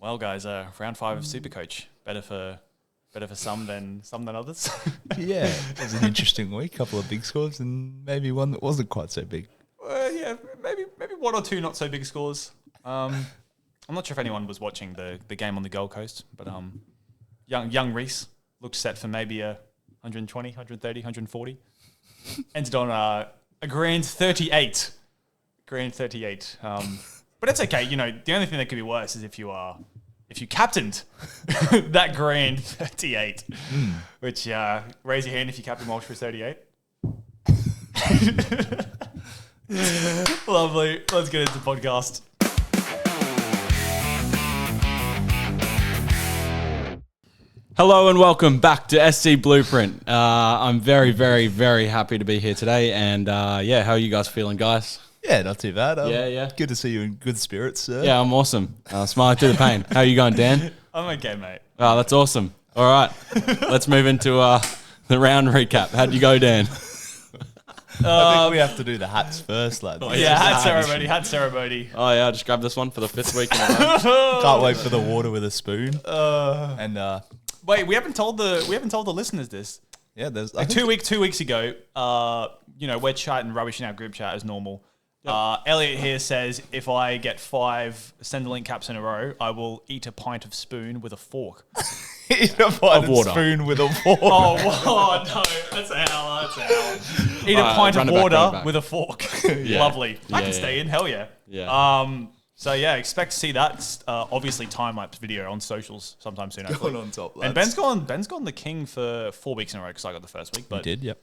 Well, guys, round 5 of Supercoach. Better for some than others. Yeah, it was an interesting week. Couple of big scores and maybe one that wasn't quite so big. Yeah, maybe one or two not so big scores. I'm not sure if anyone was watching the game on the Gold Coast, but young Reese looked set for maybe a 120, 130, 140. Ended on a grand 38. Grand 38. But it's okay. You know, the only thing that could be worse is if you captained that grand 38, which raise your hand if you captain Walsh for 38. Lovely. Let's get into the podcast. Hello and welcome back to SC Blueprint. I'm very, very, very happy to be here today. And how are you guys feeling, guys? Yeah, not too bad. Yeah. Good to see you in good spirits, sir. Yeah, I'm awesome. Smiling through the pain. How are you going, Dan? I'm okay, mate. Oh, that's awesome. All right, let's move into the round recap. How'd you go, Dan? I think we have to do the hats first, lads. Hat ceremony. Oh yeah, I just grabbed this one for the 5th week in a row. Can't wait for the water with a spoon. Wait, we haven't told the listeners this. Yeah, there's Like 2 weeks ago, we're chatting rubbish in our group chat as normal. Elliot here says if I get 5 Centrelink caps in a row, I will eat a pint of spoon with a fork. Eat a pint of water. spoon with a fork. Oh no, that's a hell. Eat a pint of water with a fork. Yeah. Lovely. I can Yeah. stay in. Hell yeah. Yeah. Expect to see that obviously time-lapse video on socials sometime soon. Going on top, lads. And Ben's gone the king for 4 weeks in a row because I got the first week. But Did, yep.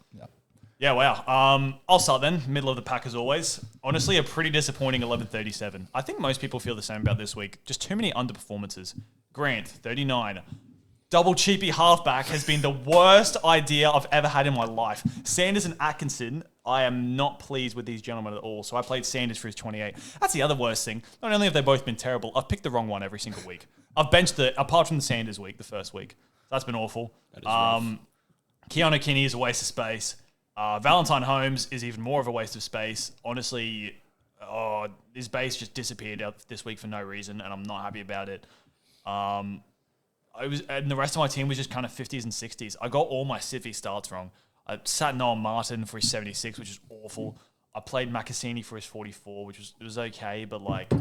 yeah, wow. I'll start then. Middle of the pack as always. Honestly, a pretty disappointing 11:37. I think most people feel the same about this week. Just too many underperformances. Grant, 39. Double cheapy halfback has been the worst idea I've ever had in my life. Sanders and Atkinson, I am not pleased with these gentlemen at all. So I played Sanders for his 28. That's the other worst thing. Not only have they both been terrible, I've picked the wrong one every single week. I've benched apart from the Sanders week, the first week. That's been awful. That is rough. Keanu Kinney is a waste of space. Valentine Holmes is even more of a waste of space. Honestly, his base just disappeared out this week for no reason, and I'm not happy about it. And the rest of my team was just kind of 50s and 60s. I got all my Siffy starts wrong. I sat Noel Martin for his 76, which is awful. I played Macassini for his 44, which was okay, but like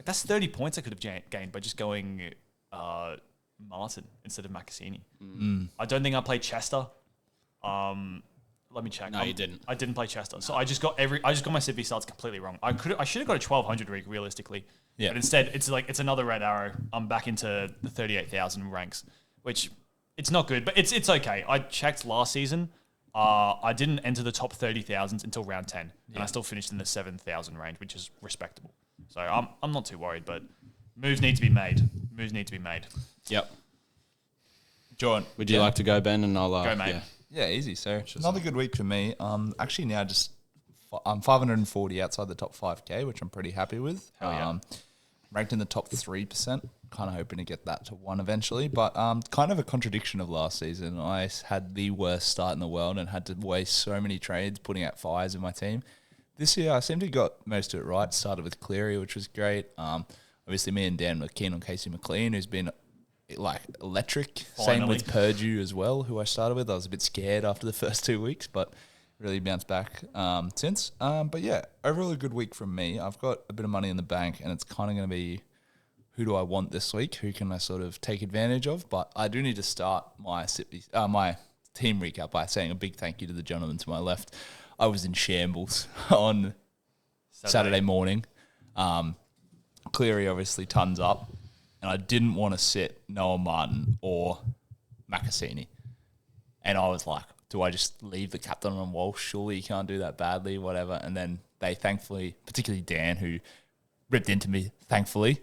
that's 30 points I could have gained by just going Martin instead of Macassini. I don't think I played Chester. Let me check. No, you didn't. I didn't play Chester, so I just got my Siffy starts completely wrong. I should have got a 1200 rig realistically. Yeah. But instead, it's another red arrow. I'm back into the 38,000 ranks, which it's not good, but it's okay. I checked last season. I didn't enter the top 30,000s until round 10, and I still finished in the 7,000 range, which is respectable. So I'm not too worried, but moves need to be made. Yep. John, Would you like to go, Ben? And I'll Go, mate. Yeah. Yeah, easy. So another good week for me. Actually now I'm 540 outside the top 5K, which I'm pretty happy with. Hell yeah. Ranked in the top 3%. Kind of hoping to get that to 1 eventually. But kind of a contradiction of last season. I had the worst start in the world and had to waste so many trades putting out fires in my team. This year I seem to have got most of it right. Started with Cleary, which was great. Obviously me and Dan were keen on Casey McLean, who's been like electric. Finally. Same with Purdue as well, who I started with. I was a bit scared after the first 2 weeks, but really bounced back since. But yeah, overall a good week from me. I've got a bit of money in the bank, and it's kind of going to be who do I want this week? Who can I sort of take advantage of? But I do need to start my team recap by saying a big thank you to the gentleman to my left. I was in shambles on Saturday morning. Cleary obviously tons up. And I didn't want to sit Noah Martin or Macassini. And I was like, do I just leave the captain on Walsh? Surely you can't do that badly, whatever. And then they thankfully, particularly Dan, who ripped into me, thankfully,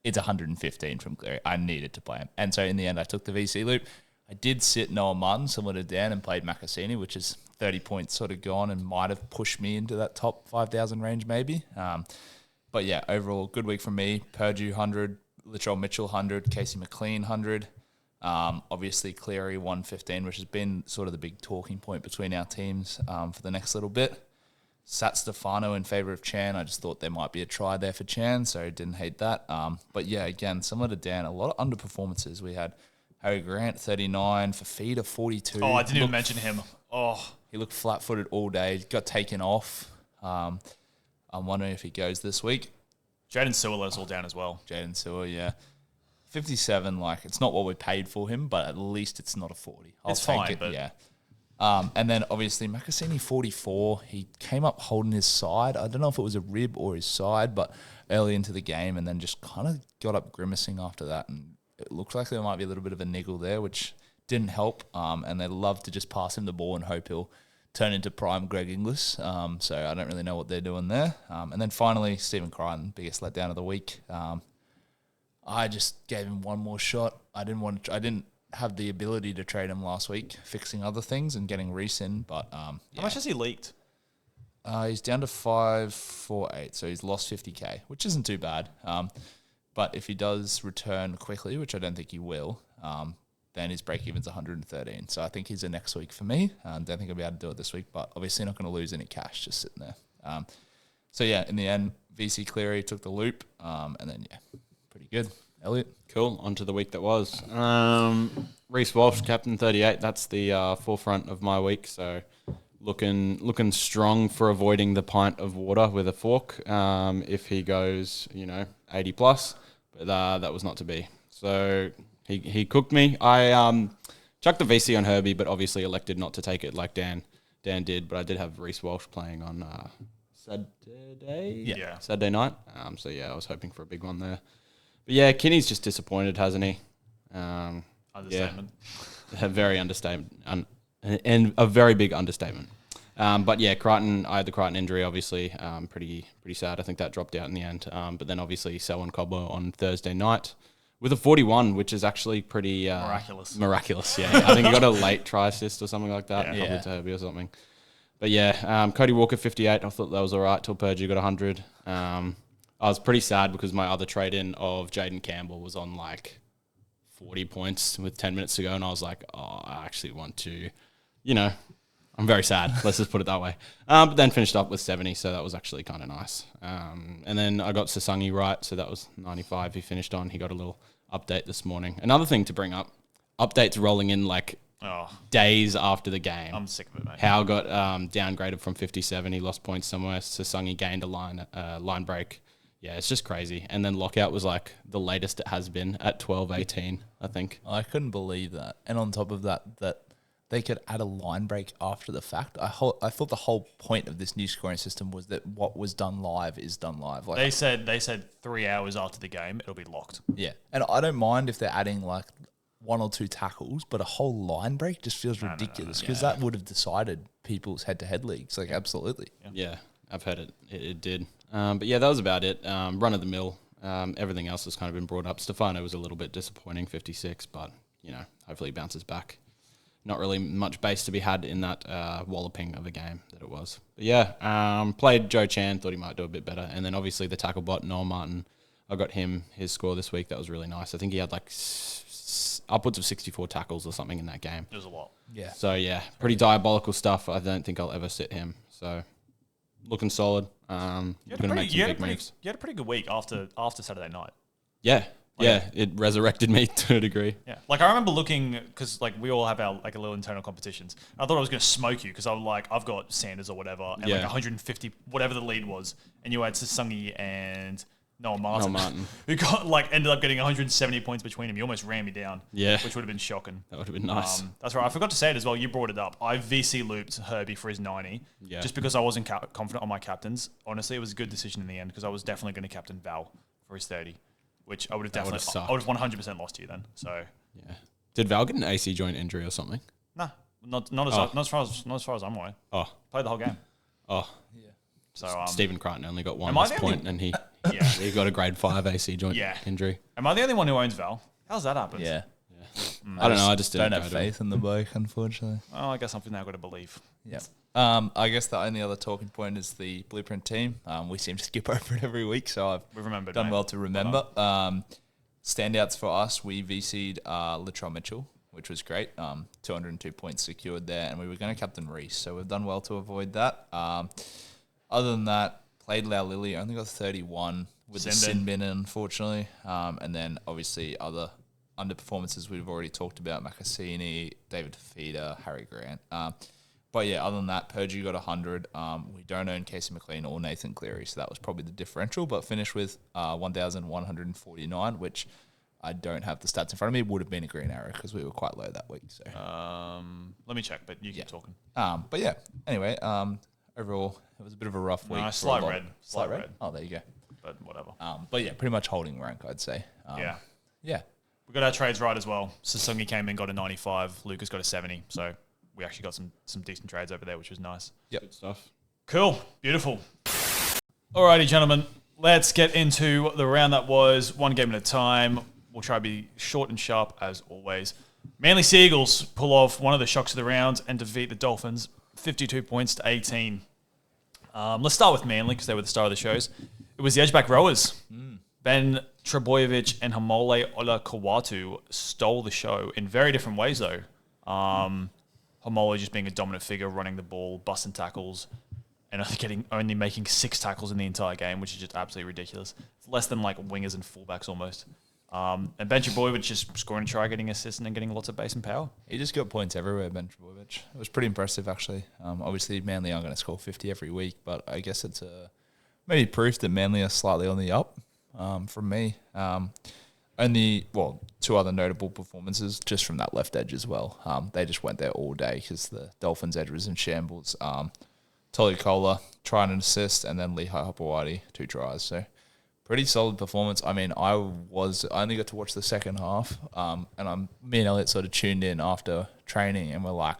it's 115 from Cleary. I needed to play him. And so in the end, I took the VC loop. I did sit Noah Martin, similar to Dan, and played Macassini, which is 30 points sort of gone and might have pushed me into that top 5,000 range maybe. But yeah, overall, good week from me. Purdue 100. Latrell Mitchell 100, Casey McLean 100, obviously Cleary 115, which has been sort of the big talking point between our teams for the next little bit. sat Stefano in favour of Chan. I just thought there might be a try there for Chan, so didn't hate that. But yeah, again, similar to Dan, a lot of underperformances. We had Harry Grant, 39, Fafita, 42. Oh, I didn't even mention him. Oh, He looked flat-footed all day, got taken off. I'm wondering if he goes this week. Jaden Sewell let us all down as well. Jaden Sewell, yeah. 57, like, it's not what we paid for him, but at least it's not a 40. It's fine, but yeah. And then, obviously, Makasini, 44. He came up holding his side. I don't know if it was a rib or his side, but early into the game, and then just kind of got up grimacing after that. And it looked like there might be a little bit of a niggle there, which didn't help. And they love to just pass him the ball and hope he'll turn into prime Greg Inglis. So I don't really know what they're doing there. And then finally, Stephen Crichton, biggest letdown of the week. I just gave him one more shot. I didn't have the ability to trade him last week, fixing other things and getting Reece in. But How much has he leaked? he's down to 548, so he's lost 50k, which isn't too bad. But if he does return quickly, which I don't think he will, then his break-even's 113. So I think he's a next week for me. Don't think I'll be able to do it this week, but obviously not going to lose any cash just sitting there. So yeah, in the end, VC Cleary took the loop, and then yeah, pretty good. Elliot? Cool. On to the week that was. Reece Walsh, captain 38. That's the forefront of my week. So looking strong for avoiding the pint of water with a fork if he goes, 80 plus. But that was not to be. So he cooked me. I chucked the VC on Herbie, but obviously elected not to take it like Dan did. But I did have Reece Walsh playing on Saturday? Yeah. Saturday night. So yeah, I was hoping for a big one there. But yeah, Kinney's just disappointed, hasn't he? Understatement. Yeah, a very understatement, and a very big understatement. But yeah, Crichton, I had the Crichton injury, obviously. Pretty sad. I think that dropped out in the end. But then obviously Selwyn Cobbler on Thursday night with a 41, which is actually pretty miraculous. Yeah, I think he got a late try assist or something like that, probably to Herbie or something. But yeah, Cody Walker 58. I thought that was all right till Purdue got 100. I was pretty sad because my other trade-in of Jaden Campbell was on like 40 points with 10 minutes to go, and I was like, oh, I actually want to, I'm very sad. Let's just put it that way. But then finished up with 70, so that was actually kind of nice. And then I got Sasangi right, so that was 95 he finished on. He got a little update this morning. Another thing to bring up, updates rolling in like days after the game. I'm sick of it, mate. Howe got downgraded from 57. He lost points somewhere. Sasangi gained a line break. Yeah, it's just crazy. And then lockout was like the latest it has been at 12:18, I think. I couldn't believe that. And on top of that they could add a line break after the fact. I thought the whole point of this new scoring system was that what was done live is done live. Like They said 3 hours after the game, it'll be locked. yeah, and I don't mind if they're adding like one or two tackles, but a whole line break just feels ridiculous because that would have decided people's head-to-head leagues. Like absolutely. Yeah, I've heard it did. But yeah, that was about it. Run of the mill. Everything else has kind of been brought up. Stefano was a little bit disappointing, 56, but hopefully he bounces back. Not really much base to be had in that walloping of a game that it was. But yeah, played Joe Chan, thought he might do a bit better. And then obviously the tackle bot, Noel Martin, I got his score this week. That was really nice. I think he had like upwards of 64 tackles or something in that game. It was a lot. Yeah. So yeah, pretty diabolical stuff. I don't think I'll ever sit him. So looking solid. Going to make some big moves. You had a pretty good week after Saturday night. Yeah. It resurrected me to a degree. Yeah, like I remember looking because like we all have our like a little internal competitions. I thought I was going to smoke you because I was like I've got Sanders or whatever and like 150 whatever the lead was, and you had Sasangi and Noel Martin, who got like ended up getting 170 points between them. You almost ran me down. Yeah, which would have been shocking. That would have been nice. That's right. I forgot to say it as well. You brought it up. I VC looped Herbie for his 90. Yeah. Just because I wasn't confident on my captains. Honestly, it was a good decision in the end because I was definitely going to captain Val for his 30. Which I would have definitely, I would have 100% lost to you then. So yeah, did Val get an AC joint injury or something? Nah, not as far as I'm aware. Oh, played the whole game. Oh, yeah. So Stephen Crichton only got one less point, and he he got a grade 5 AC joint injury. Am I the only one who owns Val? How's that happened? Yeah. I don't know. I just don't have faith in the bloke, unfortunately. Oh, I guess I've now got to believe. Yeah. I guess the only other talking point is the Blueprint team. We seem to skip over it every week, so we've remembered, done well to remember. Standouts for us, we VC'd Latrell Mitchell, which was great. 202 points secured there, and we were going to captain Reece, so we've done well to avoid that. Other than that, played Lily, only got 31 with the sin bin, unfortunately. And then obviously other underperformances we've already talked about, Macassini, David Fafita, Harry Grant. But yeah, other than that, Purdue got 100. We don't own Casey McLean or Nathan Cleary, so that was probably the differential, but finished with 1,149, which I don't have the stats in front of me. Would have been a green arrow because we were quite low that week. So let me check, but you keep talking. But yeah, anyway, overall, it was a bit of a rough week. Slight red. Oh, there you go. But whatever. But yeah, pretty much holding rank, I'd say. Yeah. Yeah. We got our trades right as well. Sasungi came in, got a 95. Lucas got a 70. So we actually got some decent trades over there, which was nice. Yep. Good stuff. Cool. Beautiful. Alrighty, gentlemen. Let's get into the round that was one game at a time. We'll try to be short and sharp as always. Manly Seagulls pull off one of the shocks of the round and defeat the Dolphins 52 points to 18. Let's start with Manly because they were the star of the shows. It was the Edgeback Rowers. Ben Trebojevic and Hamole Olakawatu stole the show in very different ways, though. Hamole just being a dominant figure, running the ball, busting tackles, and only making 6 tackles in the entire game, which is just absolutely ridiculous. It's less than like wingers and fullbacks almost. And Ben Trebojevic just scoring a try, getting assists, and then getting lots of base and power. He just got points everywhere, Ben Trebojevic. It was pretty impressive, actually. Obviously, Manly aren't going to score 50 every week, but I guess it's maybe proof that Manly are slightly on the up from me. Only, 2 other notable performances just from that left edge as well. They just went there all day because the Dolphins' edge was in shambles. Tolly Kohler, try and assist, and then Lehigh Hopewadi, 2 tries. So pretty solid performance. I mean, I only got to watch the second half, and me and Elliot sort of tuned in after training, and we're like,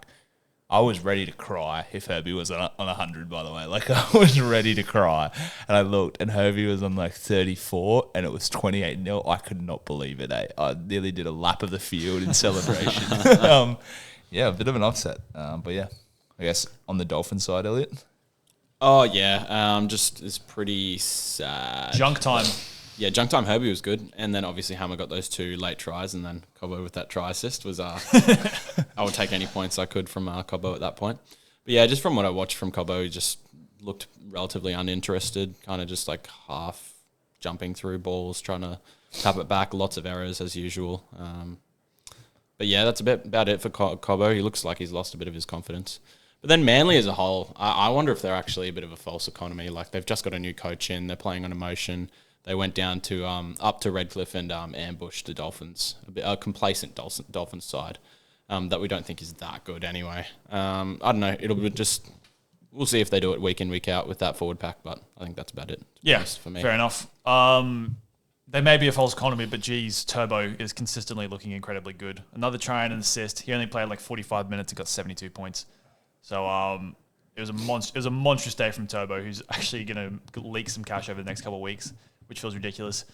I was ready to cry if Herbie was on 100, by the way. Like, I was ready to cry. And I looked, and Herbie was on, 34, and it was 28-0. I could not believe it, eh? I nearly did a lap of the field in celebration. Yeah, a bit of an upset. But, yeah, I guess on the Dolphin side, Elliot? Oh, yeah. Just it's pretty sad. Junk time. Yeah, junk time Herbie was good. And then obviously Hammer got those 2 late tries, and then Cobbo with that try assist was I would take any points I could from Cobbo at that point. But yeah, just from what I watched from Cobbo, he just looked relatively uninterested, kind of just like half jumping through balls, trying to tap it back, lots of errors as usual. But yeah, that's about it for Cobbo. He looks like he's lost a bit of his confidence. But then Manly as a whole, I wonder if they're actually a bit of a false economy. Like, they've just got a new coach in, they're playing on emotion. They went down to up to Redcliffe and ambushed the Dolphins, a complacent Dolphins side that we don't think is that good anyway. I don't know. We'll see if they do it week in, week out with that forward pack, but I think that's about it. Yeah, for me. Fair enough. They may be a false economy, but geez, Turbo is consistently looking incredibly good. Another try and an assist. He only played 45 minutes and got 72 points. So it was a monstrous day from Turbo, who's actually going to leak some cash over the next couple of weeks, which feels ridiculous.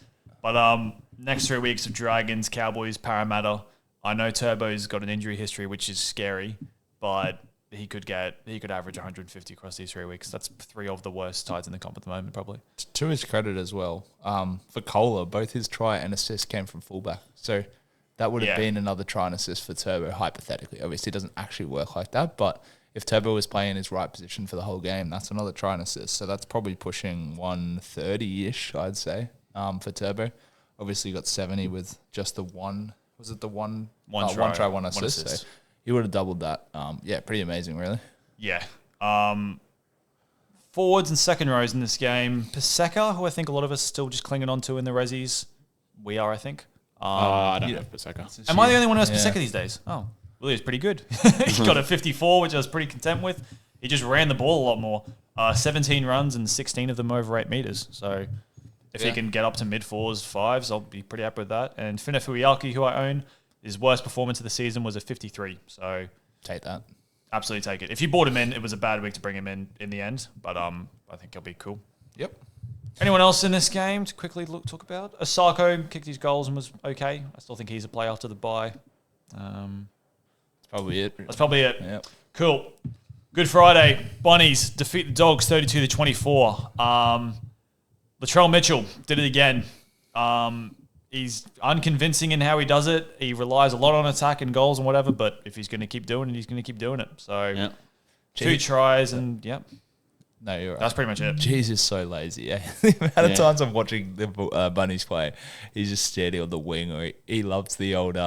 But next 3 weeks of Dragons, Cowboys, Parramatta. I know Turbo's got an injury history, which is scary, but he could average 150 across these 3 weeks. That's 3 of the worst sides in the comp at the moment, probably. To his credit as well, for Kohler, both his try and assist came from fullback. So that would have been another try and assist for Turbo, hypothetically. Obviously, it doesn't actually work like that, but if Turbo was playing his right position for the whole game, that's another try and assist. So that's probably pushing 130-ish, I'd say, for Turbo. Obviously, you got 70 with just the one. Was it the one try, one assist? So he would have doubled that. Yeah, pretty amazing, really. Yeah. Forwards and second rows in this game. Paseka, who I think a lot of us are still just clinging on to in the Resis. We are, I think. I don't have Paseka. Am I the only one who has Paseka these days? Oh. Willie was pretty good. He got a 54, which I was pretty content with. He just ran the ball a lot more. 17 runs and 16 of them over 8 meters. So if he can get up to mid-4s, 5s, I'll be pretty happy with that. And Fina Fuiaki, who I own, his worst performance of the season was a 53. So take that. Absolutely take it. If you bought him in, it was a bad week to bring him in the end. But I think he'll be cool. Yep. Anyone else in this game to quickly talk about? Asako kicked his goals and was okay. I still think he's a play after the bye. Probably it. That's probably it. Yep. Cool. Good Friday. Bunnies defeat the Dogs 32-24. Latrell Mitchell did it again. He's unconvincing in how he does it. He relies a lot on attack and goals and whatever, but if he's going to keep doing it, he's going to keep doing it. So 2 tries and, No, you're right. That's pretty much it. Jeez is so lazy. Yeah. The amount of times I'm watching the Bunnies play, he's just steady on the wing, or he loves the old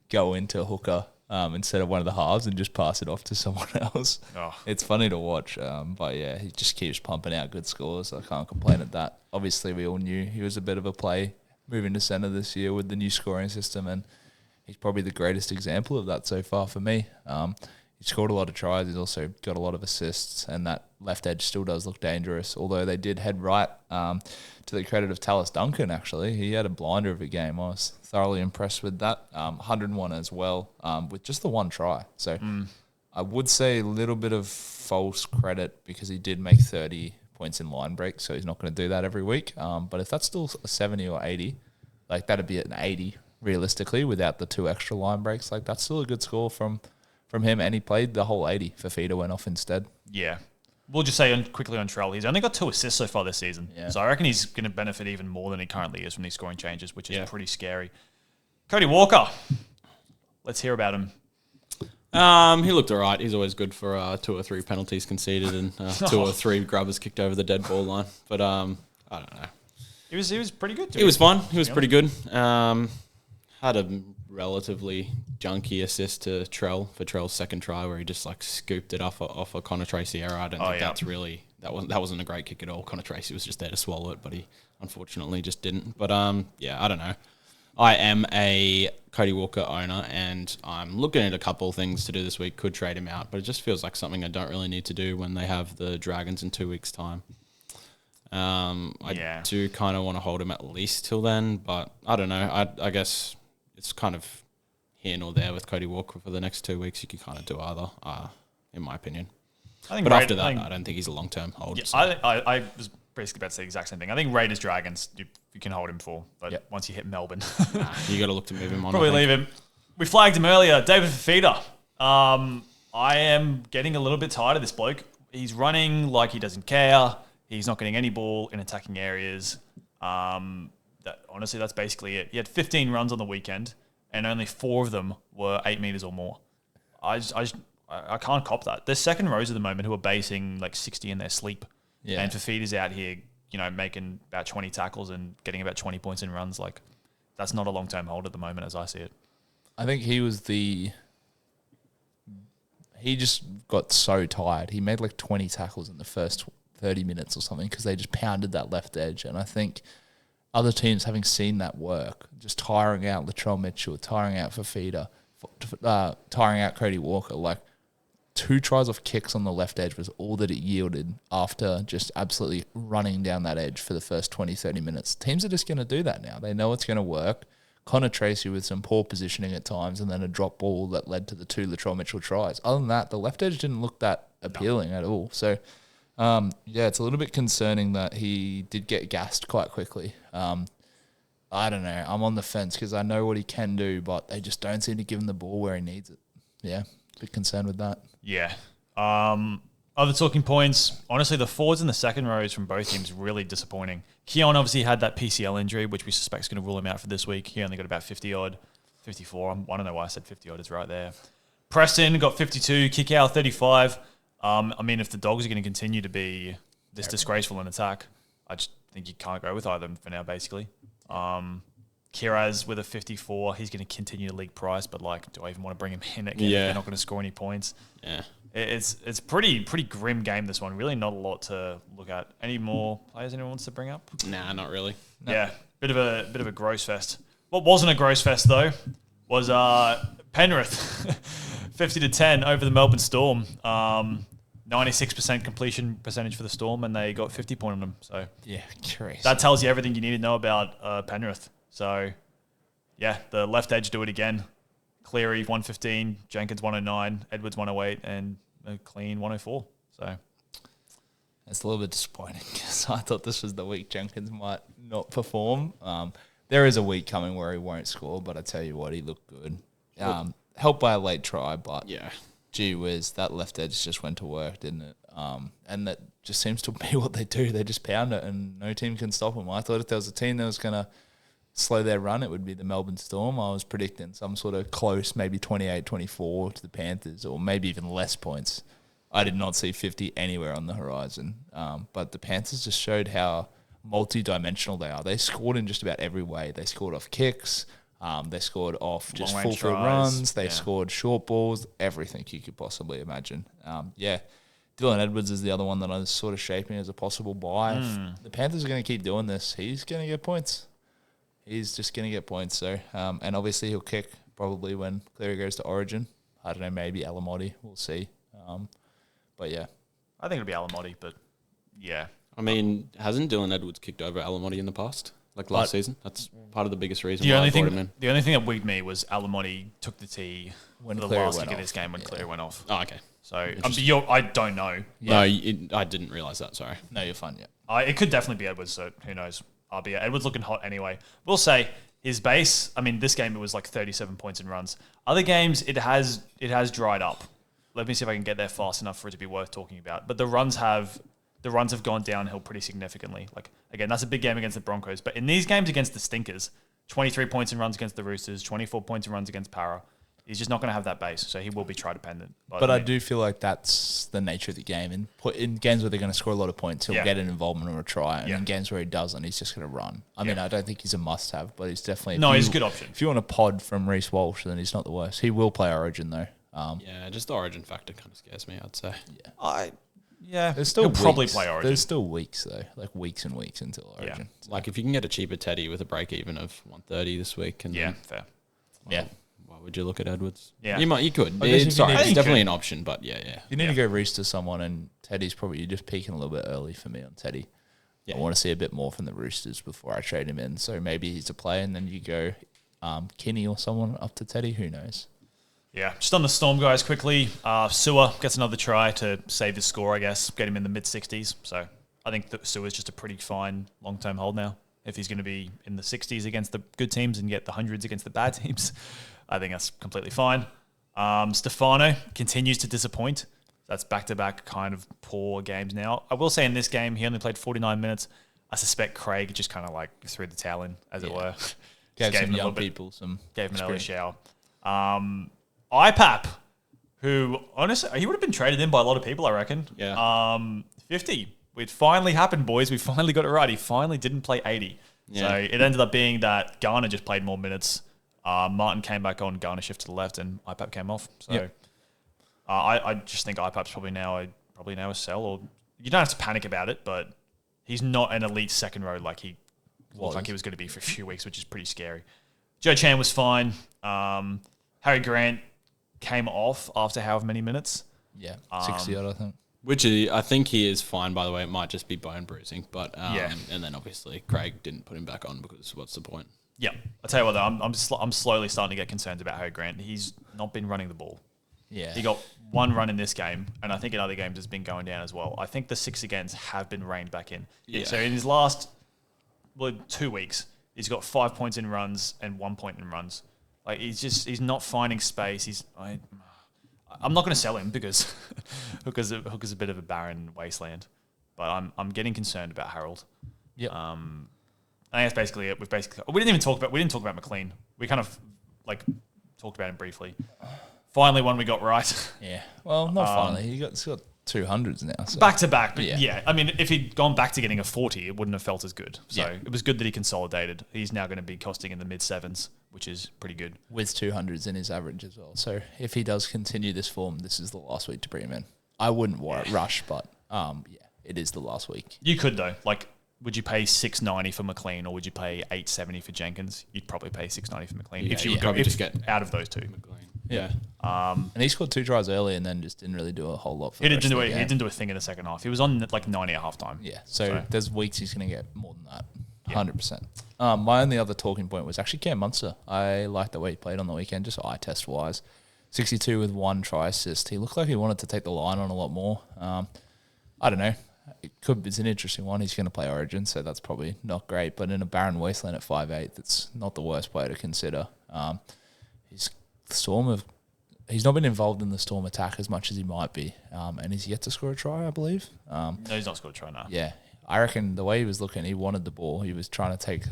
go into hooker instead of one of the halves and just pass it off to someone else. Oh. It's funny to watch, but yeah, he just keeps pumping out good scores. I can't complain at that. Obviously, we all knew he was a bit of a play moving to centre this year with the new scoring system, and he's probably the greatest example of that so far for me. He scored a lot of tries. He's also got a lot of assists, and that left edge still does look dangerous. Although they did head right, to the credit of Tallis Duncan, actually. He had a blinder of a game. I was thoroughly impressed with that. 101 as well, with just the one try. So I would say a little bit of false credit because he did make 30 points in line break, so he's not going to do that every week. But if that's still a 70 or 80, like that'd be an 80 realistically without the 2 extra line breaks. Like that's still a good score from him, and he played the whole 80. Fafita went off instead. Yeah. We'll just say quickly on Trell, he's only got 2 assists so far this season. Yeah. So I reckon he's going to benefit even more than he currently is from these scoring changes, which is pretty scary. Cody Walker. Let's hear about him. He looked all right. He's always good for 2 or 3 penalties conceded and 2 or 3 grubbers kicked over the dead ball line. But I don't know. He was pretty good. He was fun. He was pretty good. Had a relatively junky assist to Trell for Trell's second try, where he just like scooped it off a Connor Tracy error. I don't think that's really that wasn't a great kick at all. Connor Tracy was just there to swallow it, but he unfortunately just didn't. But I don't know. I am a Cody Walker owner, and I'm looking at a couple of things to do this week. Could trade him out, but it just feels like something I don't really need to do when they have the Dragons in 2 weeks' time. I do kind of want to hold him at least till then, but I don't know. I guess it's kind of here nor there with Cody Walker for the next 2 weeks. You could kind of do either, in my opinion. But after that, I don't think he's a long-term hold. Yeah, so. I was basically about to say the exact same thing. I think Raiders Dragons you can hold him for, but once you hit Melbourne, you got to look to move him on. Probably leave him. We flagged him earlier, David Fafita. I am getting a little bit tired of this bloke. He's running like he doesn't care. He's not getting any ball in attacking areas. Honestly, that's basically it. He had 15 runs on the weekend, and only 4 of them were 8 meters or more. I can't cop that. There's second rows at the moment who are basing like 60 in their sleep. Yeah. And Fafita's out here, making about 20 tackles and getting about 20 points in runs. Like, that's not a long-term hold at the moment as I see it. I think he just got so tired. He made like 20 tackles in the first 30 minutes or something because they just pounded that left edge. And I think other teams, having seen that work, just tiring out Latrell Mitchell, tiring out Fafita, tiring out Cody Walker, like 2 tries off kicks on the left edge was all that it yielded after just absolutely running down that edge for the first 20, 30 minutes. Teams are just going to do that now. They know it's going to work. Connor Tracy with some poor positioning at times and then a drop ball that led to the 2 Latrell Mitchell tries. Other than that, the left edge didn't look that appealing at all. So, it's a little bit concerning that he did get gassed quite quickly. I don't know. I'm on the fence because I know what he can do, but they just don't seem to give him the ball where he needs it. Yeah, a bit concerned with that. Yeah. Other talking points, honestly, the forwards and the second rows from both teams really disappointing. Keon obviously had that PCL injury, which we suspect is going to rule him out for this week. He only got about 50-odd, 54. I don't know why I said 50-odd. It's right there. Preston got 52, Kickout 35. If the Dogs are going to continue to be this disgraceful in attack, I just think you can't go with either of them for now, basically. Kiraz with a 54, he's going to continue to league price, but do I even want to bring him in again? They're not going to score any points. Yeah. It's pretty grim game, this one. Really not a lot to look at. Any more players anyone wants to bring up? Nah, not really. No. Yeah, bit of a gross fest. What wasn't a gross fest though was Penrith 50-10 over the Melbourne Storm. 96% completion percentage for the Storm, and they got 50 points on them. So yeah, crazy. That tells you everything you need to know about Penrith. So yeah, the left edge do it again. Cleary 115, Jenkins 109, Edwards 108, and a clean 104. So it's a little bit disappointing because I thought this was the week Jenkins might not perform. There is a week coming where he won't score, but I tell you what, he looked good. Helped by a late try, but yeah, gee whiz, that left edge just went to work, didn't it? And that just seems to be what they do. They just pound it, and no team can stop them. I thought if there was a team that was going to slow their run, it would be the Melbourne Storm. I was predicting some sort of close, maybe 28-24 to the Panthers, or maybe even less points. I did not see 50 anywhere on the horizon. But the Panthers just showed how multi-dimensional they are. They scored in just about every way. They scored off kicks. They scored off just Long-range full field tries. runs. They scored short balls, everything you could possibly imagine. Dylan Edwards is the other one that I was sort of shaping as a possible buy. If the Panthers are going to keep doing this, he's going to get points. He's just going to get points. So, and obviously he'll kick probably when Cleary goes to Origin. I don't know, maybe Alamotti. We'll see. But yeah. I think it'll be Alamotti, but yeah. I mean, hasn't Dylan Edwards kicked over Alamotti in the past? Like last season? That's part of the biggest reason why I brought him in. The only thing that wigged me was Alamotti took the tee When for the Cleary last went kick of off. this game when Cleary went off. Oh, okay. So I don't know. No, I didn't realise that, sorry. No, you're fine, yeah. It could definitely be Edwards, so who knows. Edwards looking hot anyway. We'll say his base, I mean, this game it was like 37 points in runs. Other games, it has dried up. Let me see if I can get there fast enough for it to be worth talking about. But the runs have gone downhill pretty significantly. Like, again, that's a big game against the Broncos. But in these games against the Stinkers, 23 points in runs against the Roosters, 24 points in runs against Para. He's just not going to have that base, so he will be try dependent. But I do feel like that's the nature of the game. And in games where they're going to score a lot of points, he'll get an involvement or a try. And in games where he doesn't, he's just going to run. I mean, I don't think he's a must-have, but he's definitely... he's a good option. If you want a pod from Reece Walsh, then he's not the worst. He will play Origin, though. Yeah, just the Origin factor kind of scares me, I'd say. There's still he'll probably weeks. play Origin. There's still weeks, though. Like weeks and weeks until Origin. Yeah. Like if you can get a cheaper Teddy with a break even of 130 this week, and then, fair. why would you look at Edwards? Yeah. You could. I guess if Sorry, you need- it's definitely an option, but yeah. You need to go Reece to someone, and Teddy's probably... You're just peaking a little bit early for me on Teddy. Yeah. I want to see a bit more from the Roosters before I trade him in. So maybe he's a play, and then you go Kinney or someone up to Teddy. Who knows? Yeah, just on the Storm, guys, quickly. Sewer gets another try to save his score, I guess, get him in the mid-60s. So I think that Sewer's just a pretty fine long-term hold now. If he's going to be in the 60s against the good teams and get the hundreds against the bad teams, I think that's completely fine. Stefano continues to disappoint. That's back-to-back kind of poor games now. I will say in this game, he only played 49 minutes. I suspect Craig just kind of like threw the towel in, as it were. Gave Just some him a young little bit- people some... Gave him an early experience. shower. IPAP, who honestly, he would have been traded in by a lot of people, I reckon. Yeah. 50. It finally happened, boys. We finally got it right. He finally didn't play 80. Yeah. So it ended up being that Garner just played more minutes. Martin came back on, Garner shift to the left, and IPAP came off. So Yep. I just think IPAP's probably now a sell. Or you don't have to panic about it, but he's not an elite second row like he looked like he was going to be for a few weeks, which is pretty scary. Joe Chan was fine. Harry Grant came off after however many minutes. Yeah, 60 odd, I think. Which I think he is fine, by the way. It might just be bone bruising. But Yeah. And then obviously Craig didn't put him back on because what's the point? Yeah, I'll tell you what though, I'm slowly starting to get concerned about Harry Grant. He's not been running the ball. Yeah. He got one run in this game, and I think in other games has been going down as well. I think the 6 agains have been reined back in. Yeah. So in his last 2 weeks, he's got 5 points in runs and 1 point in runs. Like he's not finding space. I'm not going to sell him because Hooker's a bit of a barren wasteland. But I'm getting concerned about Harold. Yep. I think that's basically it. We didn't talk about McLean. We kind of like talked about him briefly. Finally, one we got right. Yeah. Well, not finally. He's got 200s now. So. Back to back, but Yeah. yeah. I mean, if he'd gone back to getting a 40, it wouldn't have felt as good. So Yeah. it was good that he consolidated. He's now going to be costing in the mid 7s, which is pretty good. With 200s in his average as well. So if he does continue this form, this is the last week to bring him in. I wouldn't rush, but it is the last week. You could though. Like, would you pay $690 for McLean or would you pay $870 for Jenkins? You'd probably pay $690 for McLean Yeah, if you you'd would probably if just get out of those two. Yeah. And he scored 2 tries early and then just didn't really do a whole lot for He the didn't rest do of it. the He game. didn't do a thing in the second half. He was on like 90 at halftime. Yeah, so there's weeks he's going to get more than that. Yeah. 100%. My only other talking point was actually Cam Munster. I liked the way he played on the weekend, just eye test wise. 62 with 1 try assist. He looked like he wanted to take the line on a lot more. I don't know. It's an interesting one. He's going to play Origin, so that's probably not great. But in a barren wasteland at 5'8", that's not the worst player to consider. He's not been involved in the Storm attack as much as he might be, and he's yet to score a try, I believe. No, he's not scored a try now. Yeah, I reckon the way he was looking, he wanted the ball. He was trying to take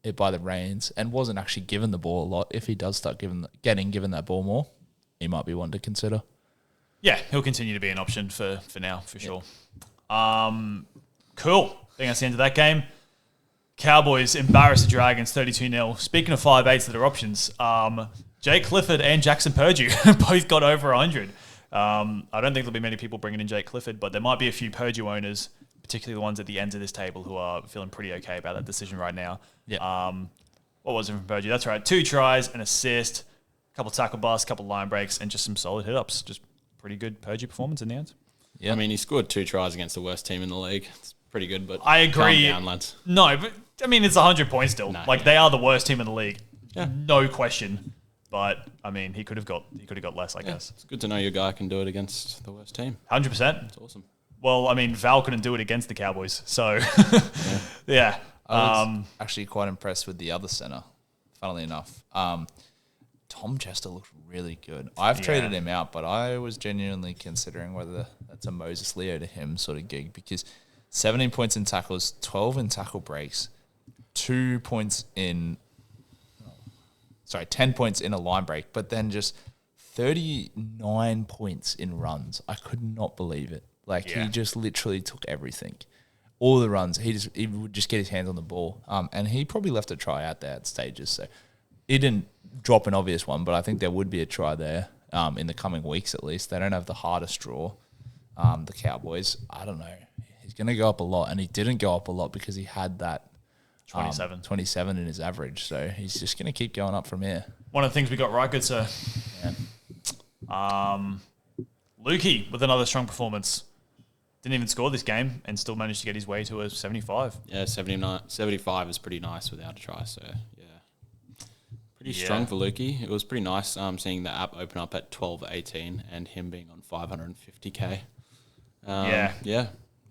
it by the reins and wasn't actually given the ball a lot. If he does start getting given that ball more, he might be one to consider. Yeah, he'll continue to be an option for now, for sure. Cool. I think that's the end of that game. Cowboys embarrass the Dragons 32-0. Speaking of 5'8s that are options, Jake Clifford and Jackson Purdue both got over 100. I don't think there'll be many people bringing in Jake Clifford, but there might be a few Purdue owners, particularly the ones at the ends of this table, who are feeling pretty okay about that decision right now. Yeah. What was it from Purdue? That's right. 2 tries, an assist, a couple tackle busts, a couple line breaks, and just some solid hit-ups. Just pretty good Purdue performance in the end. Yeah. I mean, he scored 2 tries against the worst team in the league. It's pretty good, but I agree. Calm down, lads. No, but I mean, it's 100 points still. They are the worst team in the league. Yeah. No question. But I mean, he could have got less, I guess. It's good to know your guy can do it against the worst team. 100%. It's awesome. Well, I mean, Val couldn't do it against the Cowboys, so yeah. I was actually quite impressed with the other center. Funnily enough, Tom Chester looked really good. I've traded him out, but I was genuinely considering whether that's a Moses Leo to him sort of gig, because 17 points in tackles, 12 in tackle breaks, 10 points in a line break, but then just 39 points in runs. I could not believe it. He just literally took everything. All the runs, he would just get his hands on the ball. And he probably left a try out there at stages. So he didn't drop an obvious one, but I think there would be a try there in the coming weeks at least. They don't have the hardest draw, the Cowboys. I don't know. He's going to go up a lot, and he didn't go up a lot because he had that 27 in his average. So he's just going to keep going up from here. One of the things we got right, good sir. Yeah. Lukey with another strong performance. Didn't even score this game and still managed to get his way to a 75. Yeah, 75 is pretty nice without a try. So, yeah. Pretty strong for Lukey. It was pretty nice seeing the app open up at 12.18 and him being on 550K. Yeah.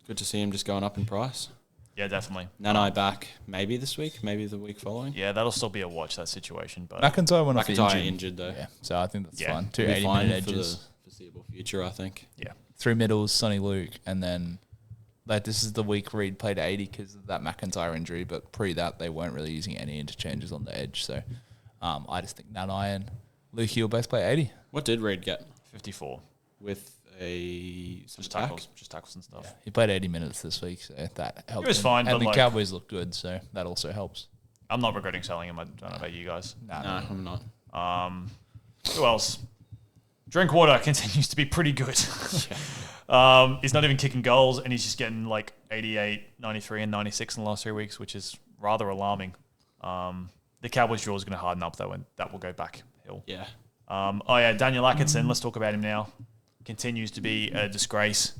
Good to see him just going up in price. Yeah, definitely. Nanai back maybe this week, maybe the week following. Yeah, that'll still be a watch, that situation. But McIntyre went off injured though. Yeah, so I think that's fine. 2 He'll be fine 80-minute for edges. the foreseeable future, I think. Yeah. 3 middles, Sonny Luke, and then this is the week Reed played 80 because of that McIntyre injury, but pre that they weren't really using any interchanges on the edge. So I just think Nanai and Lukey will both play 80. What did Reed get? 54. With just tackles and stuff. Yeah, he played 80 minutes this week, so that helped. He was fine, and but the Cowboys look good, so that also helps. I'm not regretting selling him. I don't know about you guys. No, I'm not. Who else? Drinkwater continues to be pretty good. He's not even kicking goals, and he's just getting 88, 93, and 96 in the last 3 weeks, which is rather alarming. The Cowboys draw is going to harden up, though, and that will go back hill. Yeah. Daniel Atkinson, let's talk about him now. Continues to be a disgrace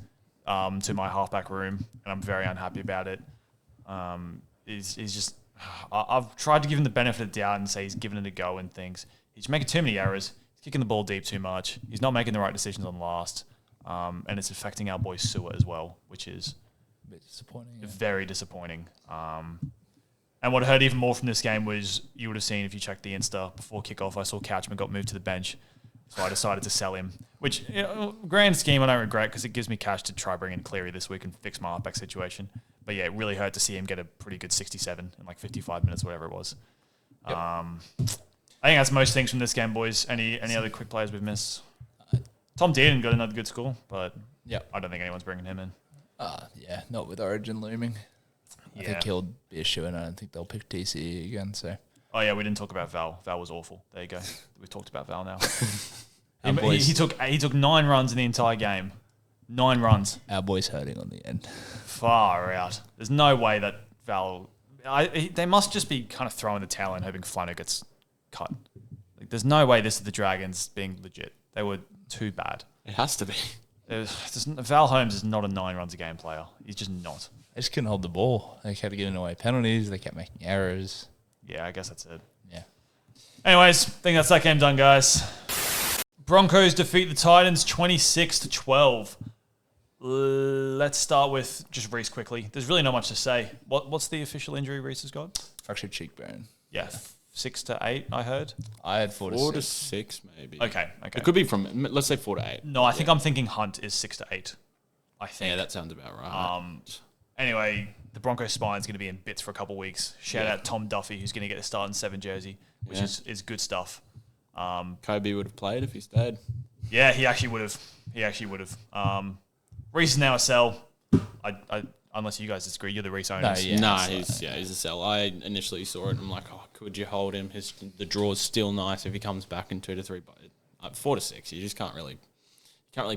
to my halfback room, and I'm very unhappy about it. He's just... I've tried to give him the benefit of the doubt and say he's given it a go and things. He's making too many errors. He's kicking the ball deep too much. He's not making the right decisions on last. And it's affecting our boy Sewer as well, which is a bit disappointing. Very disappointing. And what I heard even more from this game was, you would have seen if you checked the Insta before kickoff, I saw Couchman got moved to the bench. So I decided to sell him, which, grand scheme, I don't regret because it gives me cash to try bring in Cleary this week and fix my halfback situation. But yeah, it really hurt to see him get a pretty good 67 in 55 minutes, whatever it was. Yep. I think that's most things from this game, boys. Any other quick players we've missed? Tom Dearden got another good score, but I don't think anyone's bringing him in. Yeah, not with Origin looming. I think he'll be a shoe-in. I don't think they'll pick TCE again. So. Oh yeah, we didn't talk about Val. Val was awful. There you go. We've talked about Val now. He took 9 runs in the entire game. 9 runs. Our boy's hurting on the end. Far out. There's no way that Val... they must just be kind of throwing the towel in, hoping Flano gets cut. There's no way this is the Dragons being legit. They were too bad. It has to be. Val Holmes is not a 9 runs a game player. He's just not. They just couldn't hold the ball. They kept giving away penalties. They kept making errors. Yeah, I guess that's it. Yeah. Anyways, I think that's that game done, guys. Broncos defeat the Titans 26-12. Let's start with just Reece quickly. There's really not much to say. What's the official injury Reece has got? Fractured cheekbone. Yeah. 6 to 8, I heard. I had 4 to 6. 4 to 6, maybe. Okay. It could be from, let's say 4 to 8. No, I think I'm thinking Hunt is 6 to 8. I think. Yeah, that sounds about right. Anyway, the Broncos spine's going to be in bits for a couple of weeks. Shout out Tom Duffy, who's going to get a start in 7 jersey, which is good stuff. Kobe would have played if he stayed. Yeah, he actually would have. He actually would have. Reece is now a sell. Unless you guys disagree, you're the Reece owners. He's a sell. I initially saw it and I'm like, oh, could you hold him? The draw's still nice if he comes back in 2 to 3, but 4 to 6, you just can't really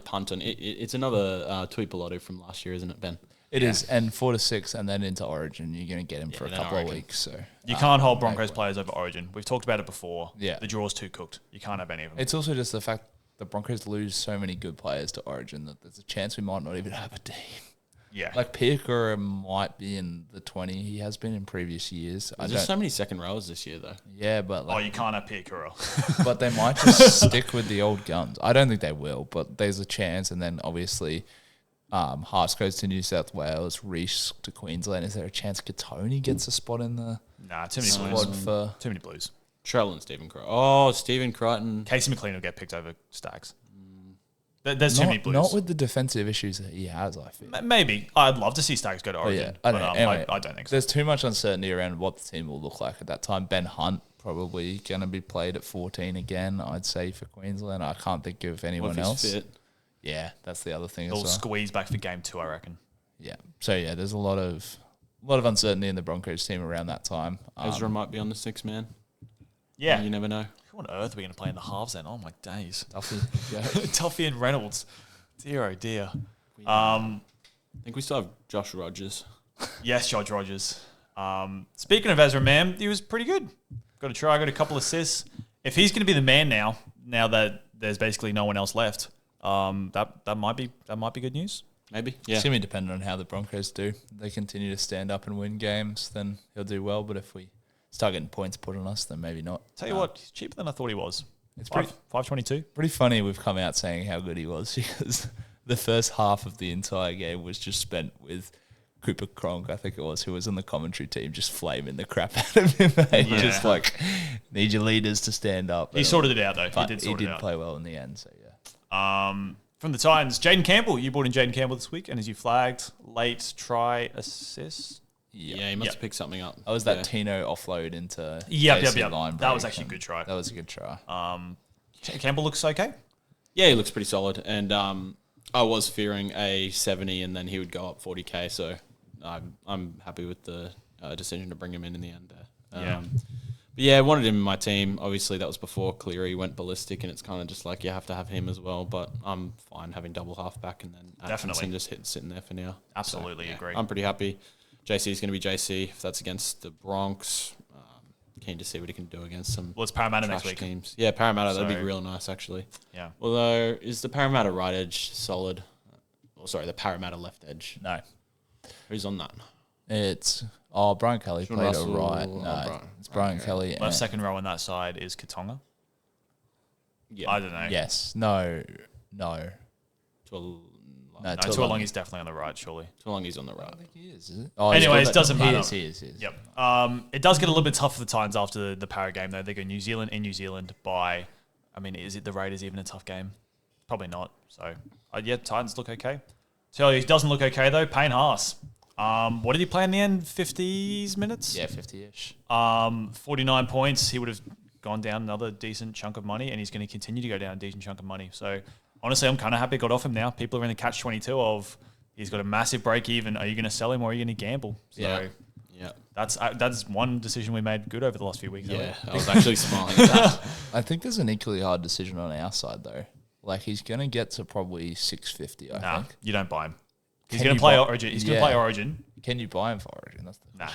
punt on it. It's another Tuipulotu from last year, isn't it, Ben? It is, and 4 to 6, and then into Origin, you're going to get him for a couple of weeks. So you can't hold Broncos players over Origin. We've talked about it before. Yeah, the draw's too cooked. You can't have any of them. It's also just the fact the Broncos lose so many good players to Origin that there's a chance we might not even have a team. Yeah, like Piakura might be in the 20. He has been in previous years. There's so many second rows this year, though. Yeah, but you can't have Piakura. But they might just stick with the old guns. I don't think they will, but there's a chance. And then obviously, Haas goes to New South Wales, Reece to Queensland. Is there a chance Katoni gets a spot in the Nah, too many squad Blues. for? Too many Blues. Trell and Stephen Crichton. Oh, Stephen Crichton. Casey McLean will get picked over Stacks. There's too many Blues. Not with the defensive issues that he has, I feel. Maybe. I'd love to see Stacks go to Origin. I don't know. Anyway, I don't think so. There's too much uncertainty around what the team will look like at that time. Ben Hunt probably going to be played at 14 again, I'd say, for Queensland. I can't think of anyone else. Fit? Yeah, that's the other thing as They'll well. squeeze back for game 2, I reckon. Yeah. So, yeah, there's a lot of uncertainty in the Broncos team around that time. Ezra might be on the 6 man. Yeah. You never know. Who on earth are we going to play in the halves then? Oh, my days. Yeah. Tuffy and Reynolds. Dear, oh, dear. I think we still have Josh Rogers. Yes, Josh Rogers. Speaking of Ezra Mam, he was pretty good. Got a try, got a couple assists. If he's going to be the man now that there's basically no one else left, that might be good news. Maybe. It's Yeah. going to be dependent on how the Broncos do. If they continue to stand up and win games, then he'll do well. But if we start getting points put on us, then maybe not. Tell you what, he's cheaper than I thought he was. It's $5.22. pretty funny we've come out saying how good he was because the first half of the entire game was just spent with Cooper Cronk, I think it was, who was on the commentary team, just flaming the crap out of him. And just like, need your leaders to stand up. He sorted it out, though. But He did play well in the end, so yeah. From the Titans, Jaden Campbell. You brought in Jaden Campbell this week, and as you flagged, late try assist. Yeah, he must have picked something up. That was that Tino offload into Yep. line That was break, actually a and good try. That was a good try. Campbell looks okay. Yeah, he looks pretty solid. And I was fearing a 70 and then he would go up 40K. So I'm happy with the decision to bring him in the end there. Yeah. But yeah, I wanted him in my team. Obviously, that was before Cleary went ballistic, and it's kind of just like you have to have him as well. But I'm fine having double halfback and then Atkinson just sitting there for now. Absolutely agree. I'm pretty happy. JC is going to be JC. If that's against the Bronx, keen to see what he can do against some Well, it's Parramatta next trash week. teams. Yeah, Parramatta, that'd be So- real nice, actually. Yeah. Although, is the Parramatta right edge solid? Oh, sorry, the Parramatta left edge. No. Who's on that? It's Brian Kelly Sean played Russell, it right. oh, No, Brian. it's Brian Okay. Kelly. Left and- second row on that side is Katonga. Yeah. I don't know. Yes. No. No, Tuolungi's is definitely on the right, surely. Tuolungi's on the right. I think he is it? Oh, Anyways, he's got doesn't that- matter. He is. Yep. It does get a little bit tough for the Titans after the Para game, though. They go New Zealand in New Zealand by, I mean, is it the Raiders even a tough game? Probably not. So, yeah, Titans look okay. Tell you, he doesn't look okay, though. Payne Haas. What did he play in the end? 50s minutes? Yeah, 50-ish. 49 points. He would have gone down another decent chunk of money, and he's going to continue to go down a decent chunk of money. So, honestly, I'm kind of happy I got off him now. People are in the catch-22 of he's got a massive break even. Are you going to sell him or are you going to gamble? So Yeah. that's one decision we made good over the last few weeks. Yeah, I was actually smiling at that. I think there's an equally hard decision on our side, though. Like, he's going to get to probably 650, I think. You don't buy him. He's Can going you to play buy- Origin. He's going to play Origin. Can you buy him for Origin? That's the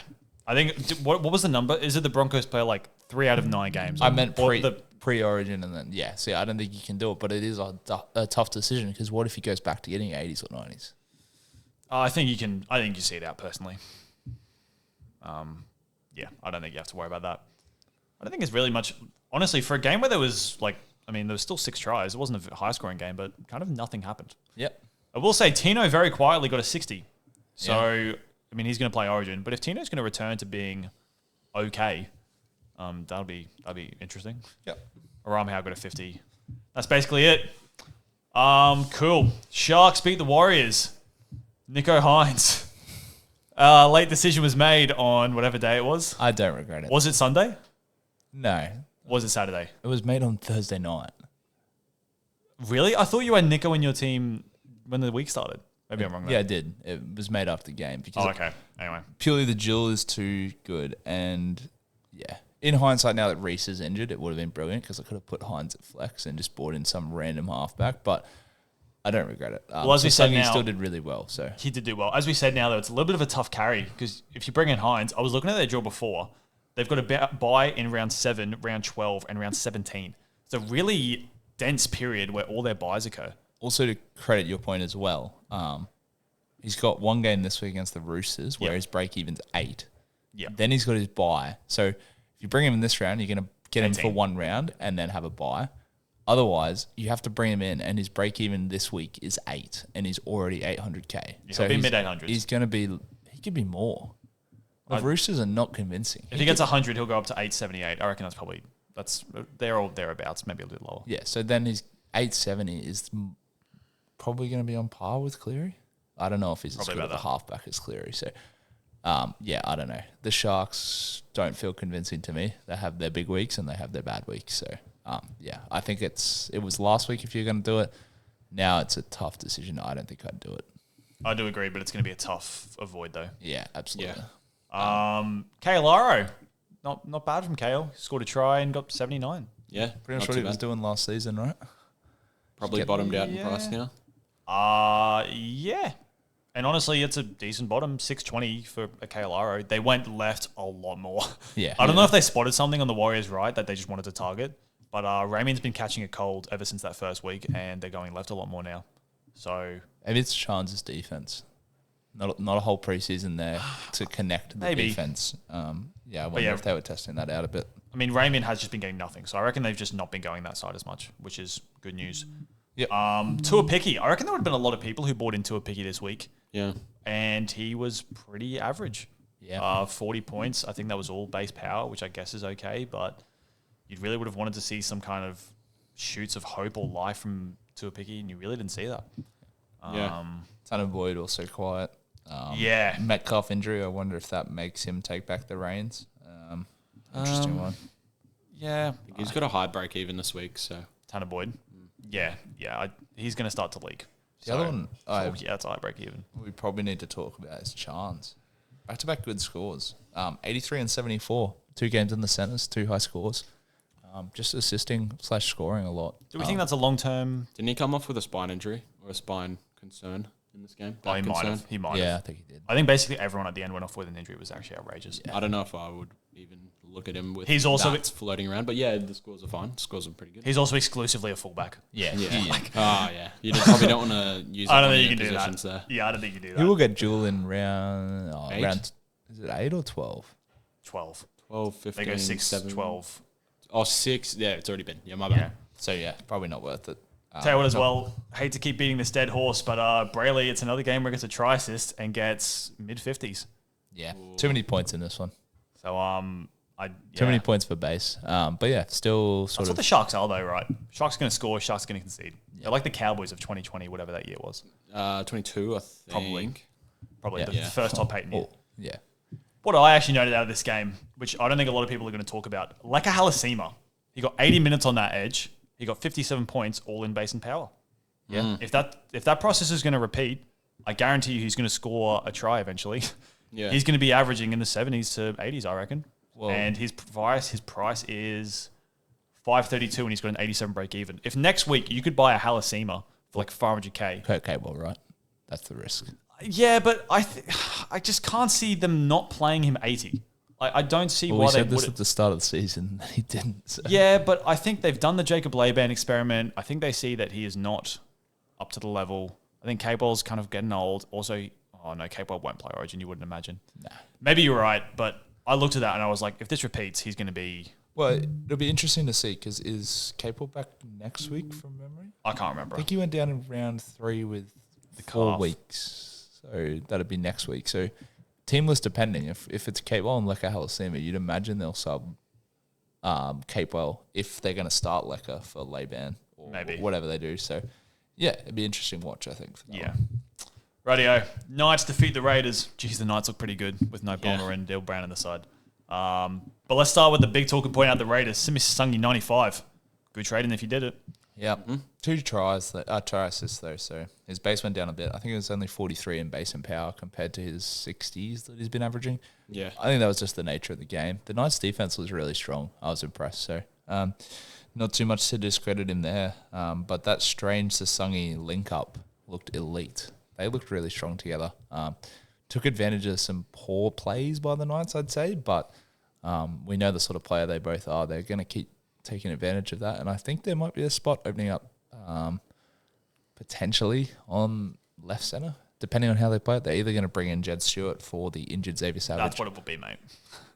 I think, what was the number? Is it the Broncos play like 3 out of 9 games? I meant Or the pre-Origin and then, yeah. See, I don't think you can do it, but it is a tough decision because what if he goes back to getting 80s or 90s? I think you can. I think you see it out personally. Yeah, I don't think you have to worry about that. I don't think it's really much. Honestly, for a game where there was like, I mean, there was still 6 tries. It wasn't a high-scoring game, but kind of nothing happened. Yep. I will say Tino very quietly got a 60. So I mean, he's going to play Origin, but if Tino's going to return to being okay, that'll be interesting. Yep. Aramhau got a 50. That's basically it. Cool. Sharks beat the Warriors. Nico Hines. Late decision was made on whatever day it was. I don't regret it. Was it Sunday? No. Was it Saturday? It was made on Thursday night. Really? I thought you had Nico in your team when the week started. Maybe I'm wrong there. Yeah, I did. It was made after the game because okay. Anyway. purely the Jill is too good. And yeah, in hindsight, now that Reese is injured, it would have been brilliant because I could have put Hines at flex and just brought in some random halfback. But I don't regret it. Well, as we said he now, still did really well. So he did do well. As we said now, though, it's a little bit of a tough carry because if you bring in Hines, I was looking at their draw before. They've got a bye in round 7, round 12, and round 17. It's a really dense period where all their buys occur. Also, to credit your point as well, he's got one game this week against the Roosters where his break even's 8. Yeah. Then he's got his bye. So if you bring him in this round, you're going to get him 18. for one round and then have a bye. Otherwise, you have to bring him in, and his break even this week is 8, and he's already 800k. Yeah, so he'll be mid-800s. He's going to be. He could be more. The Roosters are not convincing. If he gets 100, he'll go up to 878. I reckon they're all thereabouts, maybe a little lower. Yeah. So then his 870 is probably going to be on par with Cleary. I don't know if he's as good of a halfback as Cleary. So, yeah, I don't know. The Sharks don't feel convincing to me. They have their big weeks and they have their bad weeks. So, yeah, I think it was last week if you're going to do it. Now it's a tough decision. I don't think I'd do it. I do agree, but it's going to be a tough avoid, though. Yeah, absolutely. Kale Aro. Not bad from Kale. Scored a try and got 79. Yeah, Pretty much what he was doing last season, right? Probably bottomed out in price now. Yeah. And honestly, it's a decent bottom, 620 for a Kale Aro. They went left a lot more. Yeah. I don't know if they spotted something on the Warriors right that they just wanted to target, but Raymond's been catching a cold ever since that first week, and they're going left a lot more now. So maybe it's Chance' defense. Not a whole preseason there to connect the defense. Yeah, I wonder if they were testing that out a bit. I mean, Raymond has just been getting nothing, so I reckon they've just not been going that side as much, which is good news. Yep. Tuapiki. I reckon there would have been a lot of people who bought into Tuapiki this week. Yeah. And he was pretty average. Yeah. 40 points. I think that was all base power, which I guess is okay, but you really would have wanted to see some kind of shoots of hope or life from Tuapiki, and you really didn't see that. Tanner Boyd also quiet. Yeah. Metcalf injury. I wonder if that makes him take back the reins. Interesting one. Yeah. He's got a high break even this week, so. Tanner Boyd. Yeah. He's going to start to leak. The other one, it's a high break even. we probably need to talk about is Chance. Back-to-back good scores. 83 and 74. 2 games in the centres, 2 high scores. Just assisting / scoring a lot. Do we think that's a long-term... Didn't he come off with a spine injury or a spine concern in this game? Oh, he might have. Yeah, I think he did. I think basically everyone at the end went off with an injury. It was actually outrageous. I don't know if I would even look at him with He's also that's floating around, but yeah, the scores are fine. Scores are pretty good. He's also exclusively a fullback. Yeah. Yeah. You probably don't want to use I don't up think on you your can do that. positions there. Yeah, I don't think you do that. He will get Jewel in round... Eight? round... Is it 8 or 12? 12. 12, 15, They go 6, 7. 12. Oh, 6. Yeah, it's already been. Yeah, my bad. Yeah. So, yeah, probably not worth it. Tell you what as well, hate to keep beating this dead horse, but Brayley, it's another game where he gets a try assist and gets mid-50s. Yeah. Too many points in this one. So, Too many points for base. But, yeah, still sort That's of... what the Sharks are, though, right? Sharks going to score, Sharks going to concede. They're like the Cowboys of 2020, whatever that year was. 22, I think. Probably the Yeah. first top 8 in year. Yeah. What I actually noted out of this game, which I don't think a lot of people are going to talk about, Leka Halasima, he got 80 minutes on that edge. He got 57 points, all in base and power. Yeah. If that process is going to repeat, I guarantee you he's going to score a try eventually. Yeah. He's going to be averaging in the 70s to 80s, I reckon. Well- and his price is 532 and he's got an 87 break even. If next week you could buy a Halasima for like 500k. Kurt Cable, right? That's the risk. Yeah, but I just can't see them not playing him 80. I don't see Well, why we they said this would. at the start of the season, and he didn't. So. Yeah, but I think they've done the Jacob Laban experiment. I think they see that he is not up to the level. I think Cable's kind of getting old. Also, Cable won't play Origin, you wouldn't imagine. Nah. Maybe you're right, but I looked at that and I was like, if this repeats, he's going to be... Well, it'll be interesting to see, because is Capel back next week from memory? I can't remember. I think he went down in round 3 with The 4 calf. weeks. So that'd be next week. So teamless depending. If it's Capewell and Leka Halasima, you'd imagine they'll sub Capewell if they're going to start Leka for Laban or Maybe. whatever they do. So, yeah, it'd be interesting watch, I think. For that Yeah. one. Radio. Knights defeat the Raiders. Geez, the Knights look pretty good with no Bonner and Dale Brown on the side. But let's start with the big talk and point out the Raiders. Simisangi 95. Good trading if you did it. Yeah, 2 tries, try assists though. So his base went down a bit. I think it was only 43 in base and power compared to his 60s that he's been averaging. Yeah. I think that was just the nature of the game. The Knights' defense was really strong. I was impressed. So not too much to discredit him there. But that strange Sasungi link up looked elite. They looked really strong together. Took advantage of some poor plays by the Knights, I'd say. But we know the sort of player they both are. They're going to keep taking advantage of that, and I think there might be a spot opening up potentially on left centre, depending on how they play it. They're either going to bring in Jed Stewart for the injured Xavier Savage. That's what it will be, mate.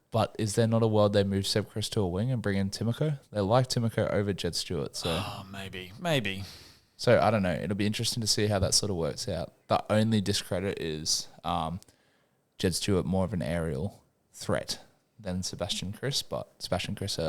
But is there not a world they move Seb Chris to a wing and bring in Timoko? They like Timoko over Jed Stewart. So maybe. So I don't know. It'll be interesting to see how that sort of works out. The only discredit is Jed Stewart more of an aerial threat than Sebastian Chris, but Sebastian Chris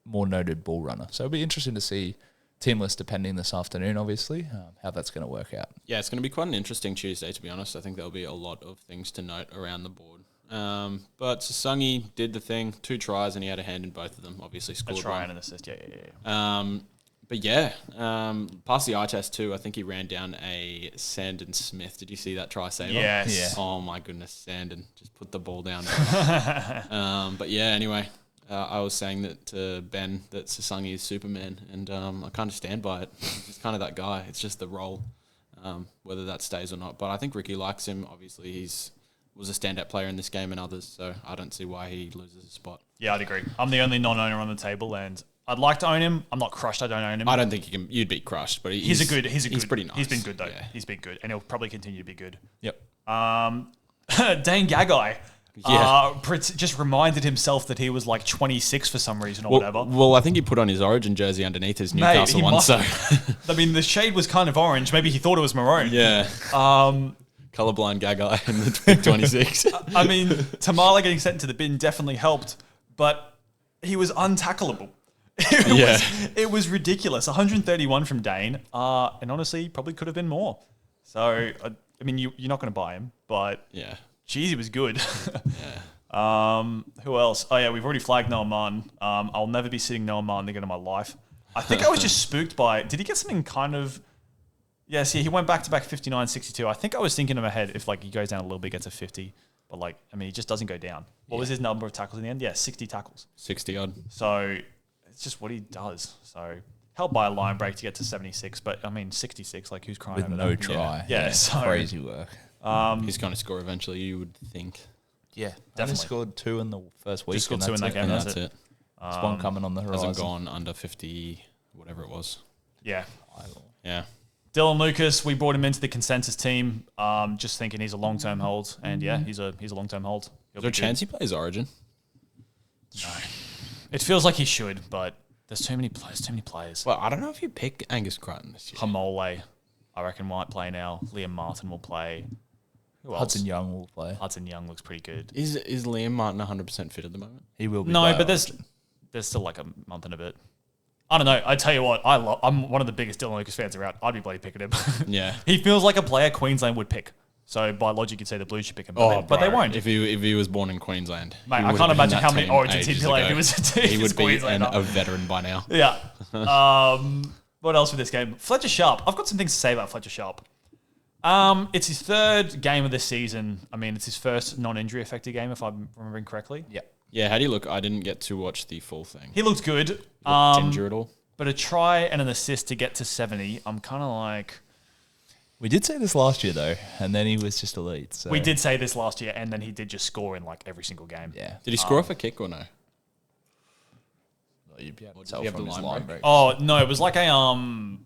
more noted ball runner. So it'll be interesting to see team list depending this afternoon, obviously, how that's going to work out. Yeah, it's going to be quite an interesting Tuesday, to be honest. I think there'll be a lot of things to note around the board. But Sasungi did the thing, 2 tries, and he had a hand in both of them, obviously scored A try one. and an assist, yeah. But yeah, past the eye test too, I think he ran down a Sandon Smith. Did you see that try saver? Yes. Yeah. Oh my goodness, Sandon just put the ball down. But yeah, anyway, I was saying that to Ben that Sasungi is Superman, and I kind of stand by it. He's kind of that guy. It's just the role, whether that stays or not. But I think Ricky likes him. Obviously, was a standout player in this game and others, so I don't see why he loses a spot. Yeah, I'd agree. I'm the only non-owner on the table, and I'd like to own him. I'm not crushed. I don't own him. I don't think you'd be crushed, but he's pretty nice. He's been good though. Yeah. He's been good, and he'll probably continue to be good. Yep. Dane Gagai, just reminded himself that he was like 26 for some reason or whatever. Well, I think he put on his Origin jersey underneath his Newcastle one. So, I mean, the shade was kind of orange. Maybe he thought it was maroon. Yeah. Colorblind Gagai in the big 26. I mean, Tamala getting sent into the bin definitely helped, but he was untackleable. It was ridiculous. 131 from Dane, and honestly, probably could have been more. So, I mean, you're not going to buy him, but yeah, geez, he was good. Yeah. Who else? Oh yeah, we've already flagged Noah Mann. I'll never be sitting Noah Mann again in my life. I think I was just spooked by. Did he get something kind of? Yes, he went back to back 59, 62. I think I was thinking in my head if like he goes down a little bit, gets a 50, but like I mean, he just doesn't go down. What was his number of tackles in the end? Yeah, 60 tackles. 60 odd. So it's just what he does. So helped by a line break to get to 76, but I mean 66. Like who's crying With over no that? try. Yeah, so crazy work. He's going to score eventually, you would think. Yeah, definitely. Only scored 2 in the first week. Just scored 2 in that game. And That's that's it. it. There's one coming on the horizon. Hasn't gone under 50, whatever it was. Yeah. Yeah. Dylan Lucas, we brought him into the consensus team, just thinking he's a long-term hold, and yeah, he's a long-term hold. Is there a chance he plays Origin? No. It feels like he should, but there's too many players. Well, I don't know if you pick Angus Crichton this year. Hamole, I reckon, might play now. Liam Martin will play. Who else? Hudson Young will play. Hudson Young looks pretty good. Is Liam Martin 100% fit at the moment? He will be. No, but there's still like a month and a bit. I don't know. I tell you what, I'm one of the biggest Dylan Lucas fans around. I'd be bloody picking him. Yeah. He feels like a player Queensland would pick. So by logic, you'd say the Blues should pick him, but they won't. If he was born in Queensland, Mate, I can't imagine how many Origins he'd play if he was a team. He would be a veteran by now. Yeah. What else with this game? Fletcher Sharp. I've got some things to say about Fletcher Sharp. It's his 3rd game of the season. I mean, it's his first non-injury affected game, if I'm remembering correctly. Yeah. Yeah, how do you look? I didn't get to watch the full thing. He looked good. Ginger at all? But a try and an assist to get to 70, I'm kind of like... We did say this last year, though, and then he was just elite. So. We did say this last year, and then he did just score in like every single game. Yeah. Did he score off a kick or no? You'd be able to Did tell he have from the his line line break? break. Oh, no, it was like a...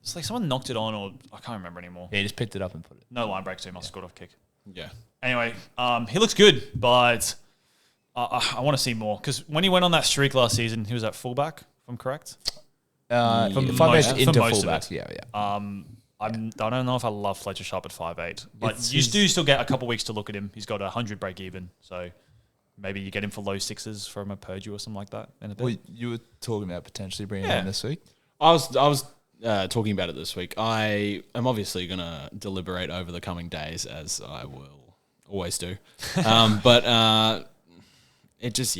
It's like someone knocked it on, or I can't remember anymore. Yeah, he just picked it up and put it. No line break, so he must have scored off kick. Yeah. Anyway, he looks good, but I want to see more. Because when he went on that streak last season, he was at fullback, if I'm correct. For most- 5'8" for into most of fullback. it. Yeah. I don't know if I love Fletcher Sharp at 5'8", but It's you his- do still get a couple weeks to look at him. He's got 100 break even, so maybe you get him for low 6s from a Purdue or something like that in a bit. Well, you were talking about potentially bringing him in this week. I was talking about it this week. I am obviously going to deliberate over the coming days, as I will always do. But it just,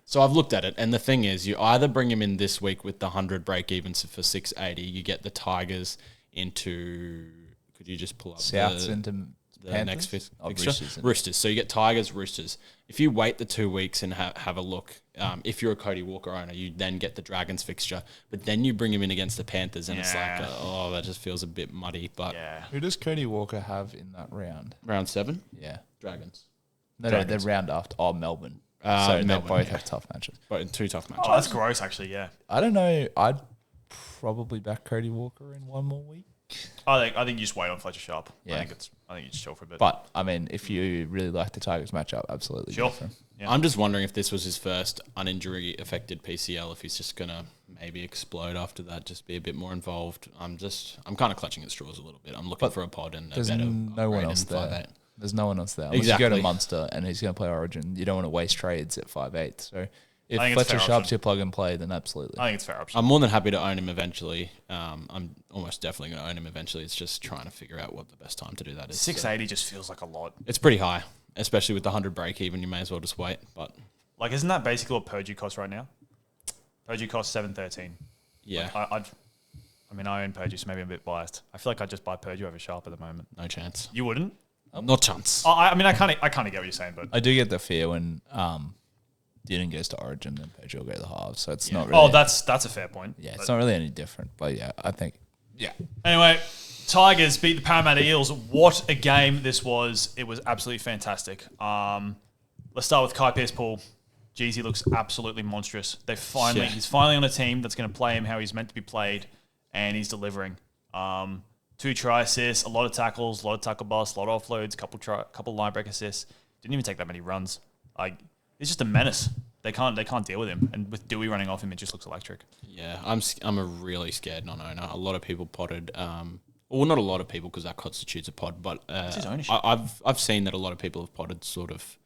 So I've looked at it, and the thing is, you either bring him in this week with the 100 break evens for 680. You get the Tigers into. Could you just pull up Souths into the Panthers? next fixture? Roosters. Roosters. So you get Tigers, Roosters. If you wait the 2 weeks and have a look, if you're a Cody Walker owner, you then get the Dragons fixture, but then you bring him in against the Panthers, and it's like, that just feels a bit muddy. But Who does Cody Walker have in that round? round 7, Yeah. Dragons. No, the round after. Oh, Melbourne. So Melbourne, they both have tough matches. But 2 tough matches. Oh, that's gross, actually. Yeah. I don't know. I'd probably back Cody Walker in one more week. I think you just wait on Fletcher Sharp. Yeah. I think you just chill for a bit. But, I mean, if you really like the Tigers matchup, absolutely. Sure. go for him. Yeah. I'm just wondering if this was his first uninjury affected PCL, if he's just gonna maybe explode after that, just be a bit more involved. I'm kind of clutching at straws a little bit. I'm looking for a pod and There's no one else there. There's no one else there. Unless you go to Munster and he's going to play Origin, you don't want to waste trades at 5'8". So if I think it's Fletcher fair Sharp's option. your plug and play, then absolutely. I think it's a fair option. I'm more than happy to own him eventually. I'm almost definitely going to own him eventually. It's just trying to figure out what the best time to do that is. 680 just feels like a lot. It's pretty high, especially with the 100 break even. You may as well just wait. But Like, isn't that basically what Purdue costs right now? Purdue costs 713. yeah, I own Purdue, so maybe I'm a bit biased. I feel like I'd just buy Purdue over Sharp at the moment. no chance. You wouldn't? No chance. I kind of get what you're saying, but I do get the fear when Dearden goes to Origin, then Purdue will go to the halves. So it's not really. oh, that's a fair point. yeah, But it's not really any different. But yeah, I think. Yeah. anyway, Tigers beat the Parramatta Eels. What a game this was! It was absolutely fantastic. Let's start with Kai Pearce-Paul. Jeez, he looks absolutely monstrous. He's finally on a team that's going to play him how he's meant to be played, and he's delivering. 2 try assists, a lot of tackles, a lot of tackle busts, a lot of offloads, couple line break assists. Didn't even take that many runs. He's just a menace. They can't deal with him, and with Dewey running off him, it just looks electric. Yeah, I'm a really scared non-owner. A lot of people potted. Well, not a lot of people because that constitutes a pod, but It's his ownership. I've seen that a lot of people have potted sort of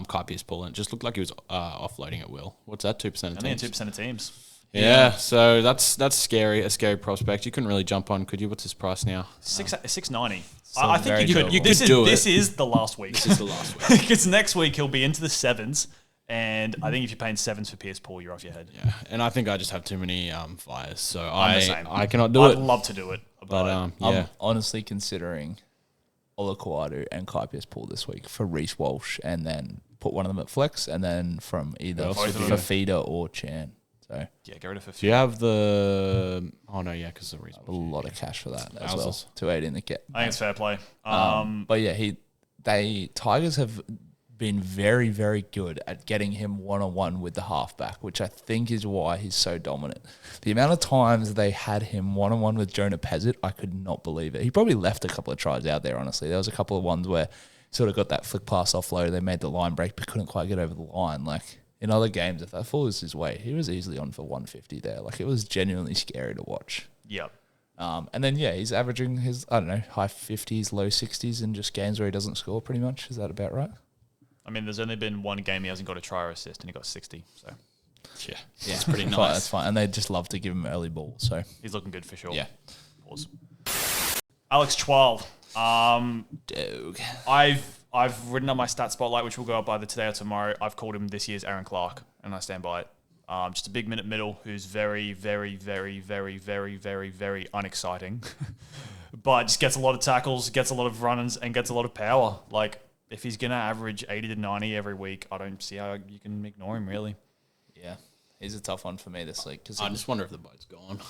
Kai Pearce-Paul, and it just looked like he was offloading at will. What's that? 2% of Only teams. 2% of teams. Yeah, so that's scary. A scary prospect. You couldn't really jump on, could you? What's his price now? 690. Still I think very you could. doable. This is the last week. This is the last week. Because next week he'll be into the 7s, and I think if you're paying 7s for Pearce-Paul, you're off your head. Yeah, and I think I just have too many fires, so I'm the same. I cannot do I'd it. love to do it, but Yeah, I'm honestly considering Olakuadu and Kai Pearce-Paul this week for Reece Walsh, and then put one of them at flex, and then from either Both of them. Fafita or Chan. So yeah, get rid of do you have the? Oh no, yeah, because the reason. a lot of cash for that as well. Wowzers. 280 in the kit. I think it's fair play. But yeah, Tigers have been very, very good at getting him one-on-one with the halfback, which I think is why he's so dominant. The amount of times they had him one-on-one with Jonah Pezzett, I could not believe it. He probably left a couple of tries out there, honestly. There was a couple of ones where sort of got that flick pass offload, they made the line break, but couldn't quite get over the line. Like, in other games, if that falls his way, he was easily on for 150 there. Like, it was genuinely scary to watch. Yep. And then, yeah, he's averaging his, I don't know, high 50s, low 60s in just games where he doesn't score pretty much. Is that about right? I mean, there's only been one game he hasn't got a try or assist, and he got 60. So Yeah, it's pretty Fine, nice. that's fine. And they just love to give him early ball. So, he's looking good for sure. yeah. Pause. Alex Twal. Dog. I've written up my stat spotlight, which will go up either today or tomorrow. I've called him this year's Aaron Clark, and I stand by it. Just a big minute middle who's very, very, very, very, very, very, very unexciting, but just gets a lot of tackles, gets a lot of runs, and gets a lot of power. Like, if he's going to average 80 to 90 every week, I don't see how you can ignore him, really. Yeah. He's a tough one for me this week. Cause I just wonder if the boat's gone.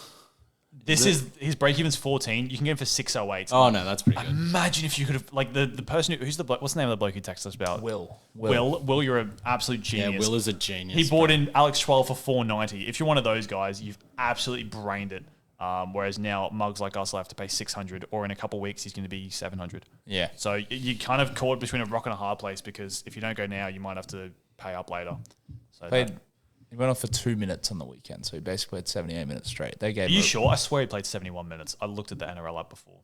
His break even's 14. You can get him for 608. Oh no, that's pretty good. Imagine if you could have, like, the person who's the bloke, what's the name of the bloke who texted us about? Will, you're an absolute Yeah, genius. Will is a genius. He bought in Alex 12 for 490. If you're one of those guys, you've absolutely brained it. Whereas now mugs like us will have to pay 600, or in a couple of weeks he's going to be 700. Yeah. So you kind of caught between a rock and a hard place, because if you don't go now, you might have to pay up later. So He went off for 2 minutes on the weekend, so he basically had 78 minutes straight. They gave are you him, sure? I swear he played 71 minutes. I looked at the NRL app before.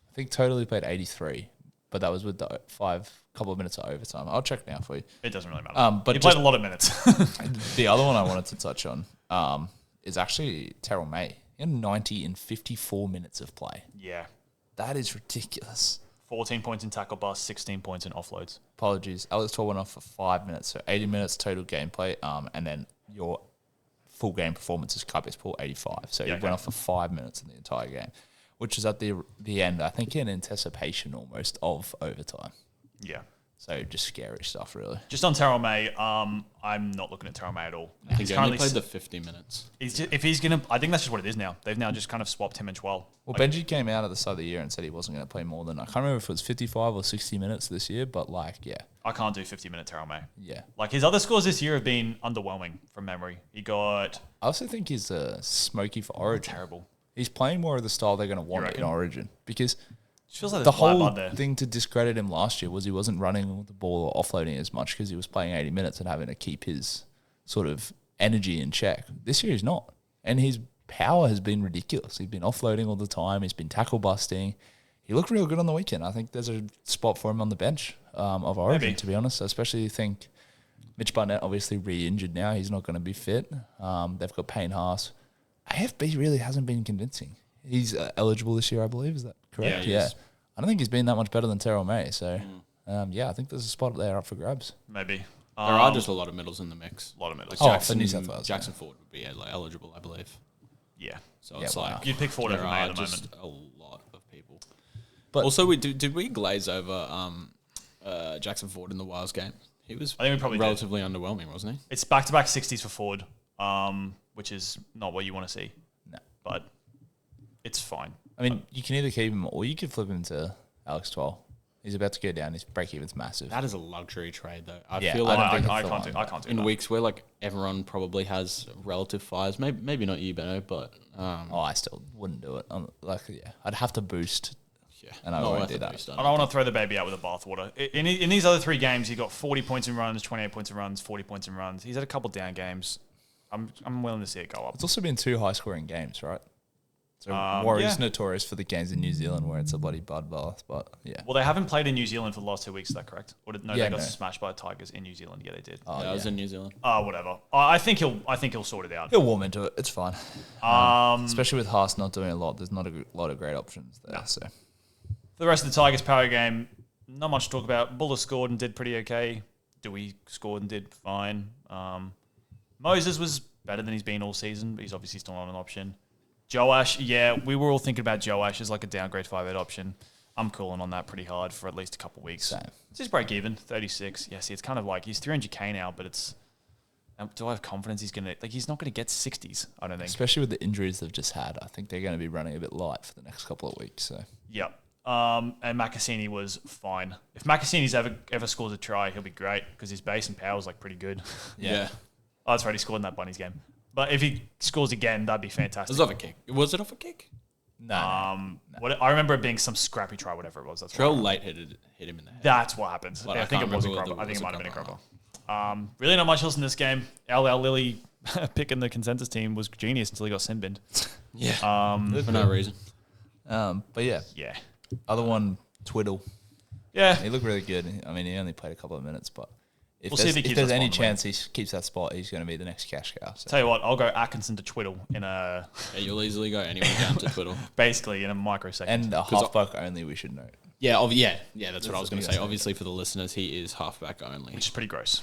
I think totally played 83, but that was with the couple of minutes of overtime. I'll check now for you. It doesn't really matter. But he played a lot of minutes. The other one I wanted to touch on is actually Terrell May. He had 90 in 54 minutes of play. Yeah. That is ridiculous. 14 points in tackle bust, 16 points in offloads. Apologies. Alex Tor went off for 5 minutes, so 80 minutes total gameplay, and then your full game performance is cut base pool 85. So he went off for 5 minutes in the entire game, which is at the end, I think, in anticipation almost of overtime. Yeah. So just scary stuff, really. Just on Terrell May, I'm not looking at Terrell May at all. I think he only played the 50 minutes. If he's going to... I think that's just what it is now. They've now just kind of swapped him and Chwell. Well, Benji came out at the start of the year and said he wasn't going to play more than... I can't remember if it was 55 or 60 minutes this year, but yeah. I can't do 50-minute Terrell May. Yeah. His other scores this year have been underwhelming from memory. He got... I also think he's smoky for Origin. Terrible. He's playing more of the style they're going to want in Origin because... It feels like the whole thing to discredit him last year was he wasn't running the ball or offloading as much because he was playing 80 minutes and having to keep his sort of energy in check. This year he's not. And his power has been ridiculous. He's been offloading all the time. He's been tackle busting. He looked real good on the weekend. I think there's a spot for him on the bench of Origin, to be honest. I especially think Mitch Barnett obviously re-injured now. He's not going to be fit. They've got Payne Haas. AFB really hasn't been convincing. He's eligible this year, I believe. Is that correct? Yeah. I don't think he's been that much better than Terrell May. So, I think there's a spot there up for grabs. Maybe. There are just a lot of middles in the mix. A lot of middles. For New South Wales. Jackson Ford would be eligible, I believe. Yeah. So it's like... You'd pick Ford over May at the just moment. a lot of people. But also, did we glaze over Jackson Ford in the Wales game? He was I think we probably relatively underwhelming, wasn't he? It's back-to-back 60s for Ford, which is not what you want to see. No. But it's fine. I mean, you can either keep him or you could flip him to Alex Twell. He's about to go down. His break-even's massive. That is a luxury trade, though. I Yeah, feel I like don't think I it's can't the do. one. I can't do in that. weeks where like everyone probably has relative fires, maybe not you, Benno, but I still wouldn't do it. I'd have to boost, yeah, and I not won't worth do it, that. boost, I don't want to throw the baby out with the bathwater. In these other three games, he got 40 points in runs, 28 points in runs, 40 points in runs. He's had a couple down games. I'm willing to see it go up. It's also been 2 high-scoring games, right? So Warriors yeah. notorious for the games in New Zealand where it's a bloody bloodbath, but yeah. Well, they haven't played in New Zealand for the last 2 weeks. Is that correct? Or they got No. smashed by the Tigers in New Zealand. Yeah, they did. Oh, I was in New Zealand. Whatever. I think he'll sort it out. He'll warm into it. It's fine. Especially with Haas not doing a lot. There's not a lot of great options there. No. So For the rest of the Tigers power game, not much to talk about. Buller scored and did pretty okay. Dewey scored and did fine. Moses was better than he's been all season, but he's obviously still not an option. Joash, yeah, we were all thinking about Joash as like a downgrade 5-8 option. I'm calling on that pretty hard for at least a couple of weeks. Same. It's just break even, 36. Yeah, see, it's kind of like he's 300k now, but it's... do I have confidence he's going to... Like, he's not going to get 60s, I don't think. especially with the injuries they've just had, I think they're going to be running a bit light for the next couple of weeks. So Yep. And Macassini was fine. If Macassini's ever scores a try, he'll be great because his base and power is like pretty good. Yeah. Oh, that's right, he scored in that Bunnies game. But if he scores again, that'd be It fantastic. was off a kick. Was it off a kick? no. What I remember it being some scrappy try, whatever it was. That's Trell what late hit him in the head. That's what happened. But I I think it can't was a remember cropper. whether I think it it might was have a been a cropper cropper. Really not much else in this game. LL Lilly picking the consensus team was genius until he got sin binned. Yeah. For no reason. But yeah, Yeah. other one, Twiddle. Yeah. He looked really good. I mean, he only played a couple of minutes, but if We'll see if he if keeps there's that any spot in the chance he keeps that spot, he's going to be the next cash cow. So. Tell you what, I'll go Atkinson to Twiddle in a... Yeah, you'll easily go anywhere down to Twiddle. basically in a microsecond. And a halfback only, we should note. Yeah, that's what I was going to say. Obviously, for the listeners, he is halfback only. Which is pretty gross.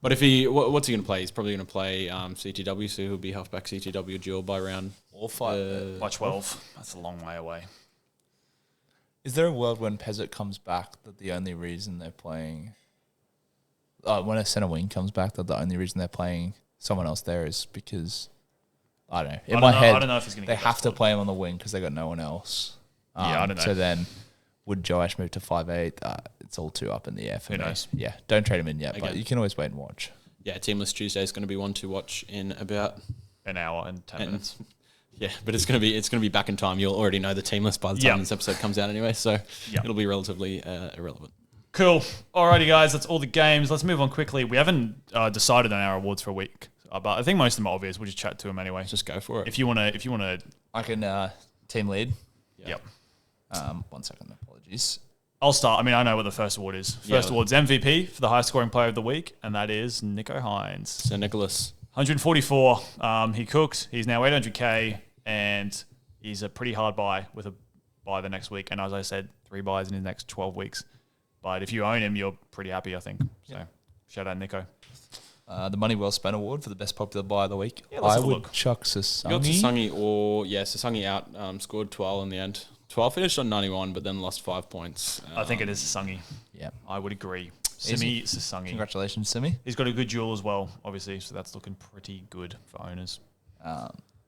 But if what's he going to play? He's probably going to play CTW, so he'll be halfback CTW dual by round. Or 5. By 12. That's a long way away. Is there a world when Pezzett comes back that the only reason they're playing... when a centre wing comes back, that the only reason they're playing someone else there is because... I don't know. In my head, I don't know if he's going they have to play him on the wing because they got no one else. Yeah, I don't know. So then, would Joash move to 5'8"? It's all too up in the air for Who me. knows? Yeah, don't trade him in yet, but Again. you can always wait and watch. Yeah, Teamless Tuesday is going to be one to watch in about An hour and 10 minutes. Yeah, but it's going to be back in time. You'll already know the Teamless by the time Yeah. this episode comes out anyway, so Yeah. it'll be relatively irrelevant. Cool. Alrighty, guys, that's all the games. Let's move on quickly. We haven't decided on our awards for a week, but I think most of them are obvious. We'll just chat to them anyway. Just go for it. If you wanna, I can team lead. yep. 1 second, apologies. I'll start. I mean, I know what the first award is. First award's MVP for the highest scoring player of the week, and that is Nico Hines. So Nicholas, 144. He cooked. He's now 800k, and he's a pretty hard buy with a buy the next week. And as I said, 3 buys in his next 12 weeks. But if you own him, you're pretty happy, I think. So shout out Nico. The Money Well Spent Award for the best popular buy of the week. Yeah, let's I have a would look. chuck You got Sasangi. Sasangi out, scored 12 in the end. 12 finished on 91, but then lost 5 points. I think it is Sasangi. Yeah. I would agree. Easy. Simi Sasangi. Congratulations, Simi. He's got a good duel as well, obviously, so that's looking pretty good for owners.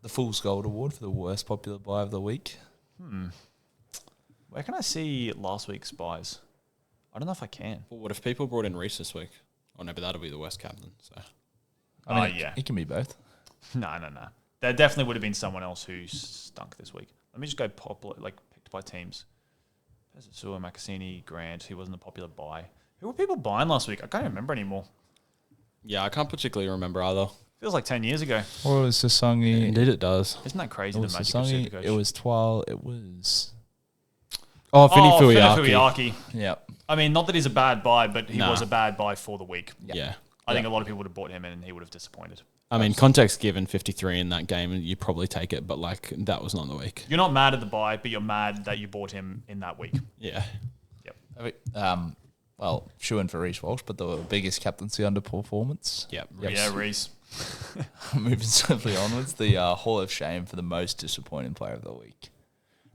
The Fool's Gold Award for the worst popular buy of the week. Where can I see last week's buys? I don't know if I can. Well, what if people brought in Reece this week? Oh, no, but that'll be the worst captain. So I mean, yeah. it can be both. No. There definitely would have been someone else who stunk this week. Let me just go popular, picked by teams. Pesasua, Macassini, Grant. He wasn't a popular buy. Who were people buying last week? I can't remember anymore. yeah, I can't particularly remember either. Feels like 10 years ago. Or was Sasangi? Indeed, it does. Isn't that crazy? It The was magic of Sasangi. Supercoach. It was Twal. It was. Oh, Finny Fuiaki. Fuiaki. Yep. I mean, not that he's a bad buy, but he Nah. was a bad buy for the week. Yeah. I think a lot of people would have bought him in and he would have disappointed. I mean, context given 53 in that game, and you probably take it, but that was not the week. You're not mad at the buy, but you're mad that you bought him in that week. Yeah. Well, shoo in for Reece Walsh, but the biggest captaincy underperformance. Yep. Yeah, Reece. Moving swiftly onwards, the Hall of Shame for the most disappointing player of the week.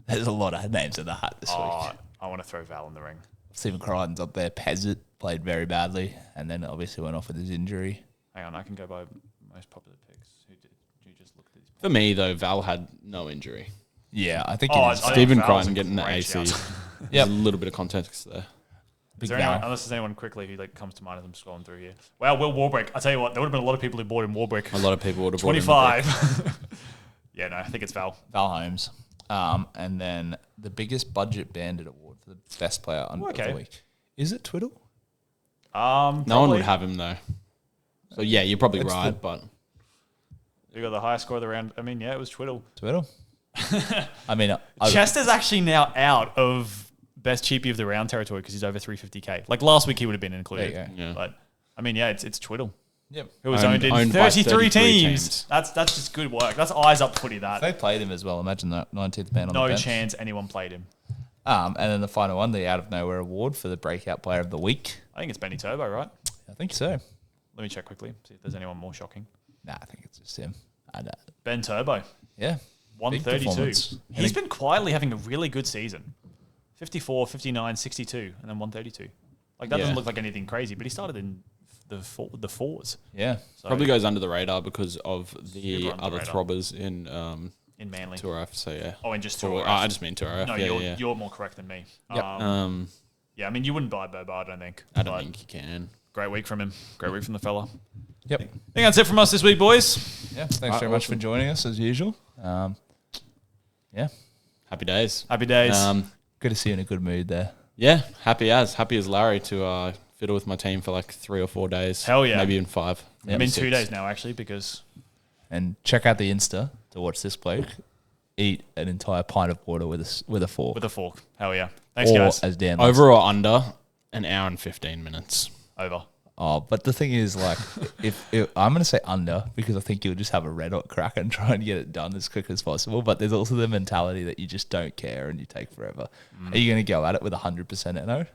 There's a lot of names in the hat this week. I want to throw Val in the ring. Stephen Crichton's up there. Pezzett played very badly, and then obviously went off with his injury. Hang on, I can go by most popular picks. Who did you just look at these? For me, though, Val had no injury. Yeah, I think Oh, it is. I think Stephen Val's Crichton a getting the great AC. shout. There's a little bit of context there. Is Big there anyone, Val. unless there's anyone quickly who comes to mind as I'm scrolling through here? Wow, Will Warbrick. I tell you what, there would have been a lot of people who bought him Warbrick. A lot of people would have bought him the pick. 25. Yeah, no, I think it's Val. Val Holmes. And then the biggest budget bandit award for the best player under Okay. the week. Is it Twiddle? No one would have him, though. So, yeah, you're probably It's right, the- but You got the highest score of the round. I mean, yeah, it was Twiddle. Twiddle? I mean, Chester's actually now out of best cheapie of the round territory because he's over 350k. Like last week, he would have been included. There you go. Yeah. But I mean, yeah, it's Twiddle. yep. Who was Owned owned in by 33 33 teams. teams. That's just good work. That's eyes up footy. If That they played him as well, imagine that 19th man on the no bench. chance anyone played him. And then the final one, the Out of Nowhere award for the breakout player of the week. I think it's Benny Turbo, right? I think so. Let me check quickly, see if there's anyone more shocking. Nah, I think it's just him. Ben Turbo, Yeah. 132. performance. He's been quietly having a really good season. 54, 59, 62, and then 132. Like that Yeah. doesn't look like anything crazy, but he started in the fours. Yeah. So probably goes under the radar because of the Super under the other radar. throbbers in in Manly. Tour F. So, yeah. Oh, and just Tour- Tour. I just mean Tour F. No, yeah. you're more correct than me. Yep. Yeah, I mean, you wouldn't buy Boba, I don't think. I don't but think you can. Great week from him. Great week from the fella. Yep. I think that's it from us this week, boys. Yeah. Thanks very much for awesome. joining us as usual. Yeah. Happy days. Happy days. Good to see you in a good mood there. Yeah, happy as Larry to fiddle with my team for like 3 or 4 days. Hell yeah. Maybe even 5. I mean, maybe 2 6. days now, actually, because And check out the Insta to watch this bloke eat an entire pint of water with a fork. with a fork. Hell yeah. Thanks, or guys. as Dan likes Over or under an hour and 15 minutes. Over. Oh, but the thing is, like, if I'm going to say under because I think you'll just have a red hot crack and try and get it done as quick as possible. But there's also the mentality that you just don't care and you take forever. Are you going to go at it with 100% NO?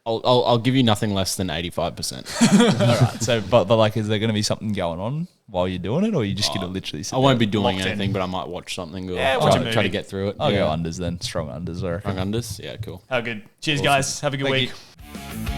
I'll give you nothing less than 85%. All right. So, but like, is there going to be something going on while you're doing it, or are you just going to literally? Sit I won't there? be doing Locked in. anything, but I might watch something or Yeah, watch a try to movie. get through it. I'll yeah. go unders then. Strong unders, I reckon. Strong unders? Yeah, cool. How good. Cheers, guys. Have a good Thank week. you.